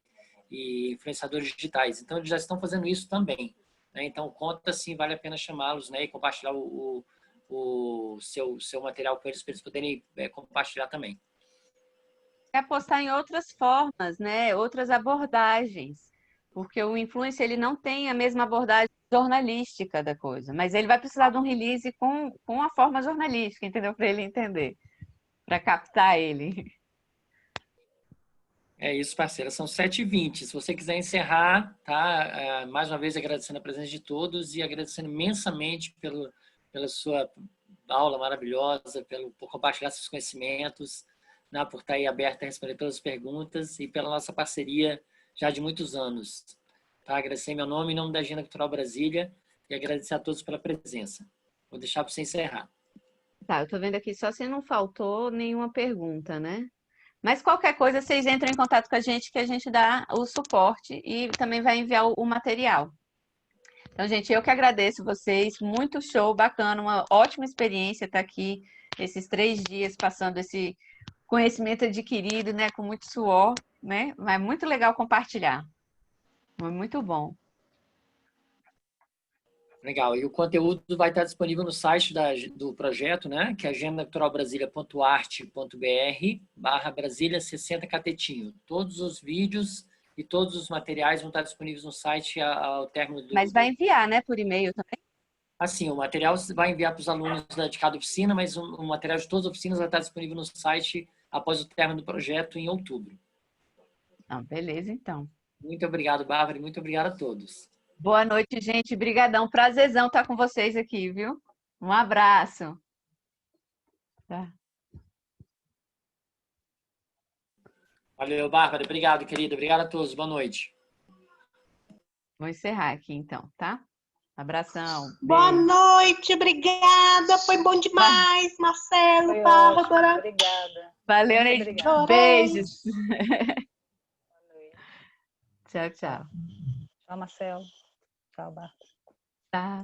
Speaker 4: influenciadores digitais. Então, eles já estão fazendo isso também, né? Então, conta sim, vale a pena chamá-los, né, e compartilhar o seu material com eles para eles poderem compartilhar também.
Speaker 1: Apostar em outras formas, né? Outras abordagens. Porque o influencer, ele não tem a mesma abordagem jornalística da coisa, mas ele vai precisar de um release com a forma jornalística, entendeu? Para ele entender, para captar ele.
Speaker 4: É isso, parceira. São 7h20. Se você quiser encerrar, tá? Mais uma vez agradecendo a presença de todos e agradecendo imensamente pela sua aula maravilhosa, por compartilhar seus conhecimentos, né? Por estar aí aberta a responder todas as perguntas e pela nossa parceria já de muitos anos. Tá? Agradecer em meu nome, em nome da Agenda Cultural Brasília e agradecer a todos pela presença. Vou deixar para você encerrar.
Speaker 1: Tá, eu tô vendo aqui só se não faltou nenhuma pergunta, né? Mas qualquer coisa, vocês entram em contato com a gente que a gente dá o suporte e também vai enviar o material. Então, gente, eu que agradeço vocês. Muito show, bacana, uma ótima experiência estar aqui esses 3 dias passando esse conhecimento adquirido, né, com muito suor, né? Mas muito legal compartilhar. Foi muito bom.
Speaker 4: Legal. E o conteúdo vai estar disponível no site do projeto, né? Que é agendaelectoralbrasilia.art.br/Brasília 60 Catetinho. Todos os vídeos e todos os materiais vão estar disponíveis no site ao término do...
Speaker 1: Mas vai enviar, né, por e-mail também?
Speaker 4: Assim, o material vai enviar para os alunos de cada oficina, mas o material de todas as oficinas vai estar disponível no site após o término do projeto em outubro.
Speaker 1: Não, beleza, então.
Speaker 4: Muito obrigado, Bárbara, e muito obrigado a todos.
Speaker 1: Boa noite, gente. Brigadão. Prazerzão estar com vocês aqui, viu? Um abraço. Tá.
Speaker 4: Valeu, Bárbara. Obrigado, querida. Obrigado a todos. Boa noite.
Speaker 1: Vou encerrar aqui, então, tá? Abração.
Speaker 2: Boa
Speaker 1: Beijo.
Speaker 2: noite, obrigada. Foi bom demais, Marcelo,
Speaker 6: Foi
Speaker 2: Bárbara.
Speaker 6: ótimo, obrigada.
Speaker 1: Valeu,
Speaker 6: Muito
Speaker 1: Neide.
Speaker 6: obrigada.
Speaker 2: Adorei.
Speaker 1: Beijos.
Speaker 6: Boa noite.
Speaker 1: Tchau, tchau.
Speaker 6: Tchau, Marcelo. Tchau, Bárbara.
Speaker 1: Tá.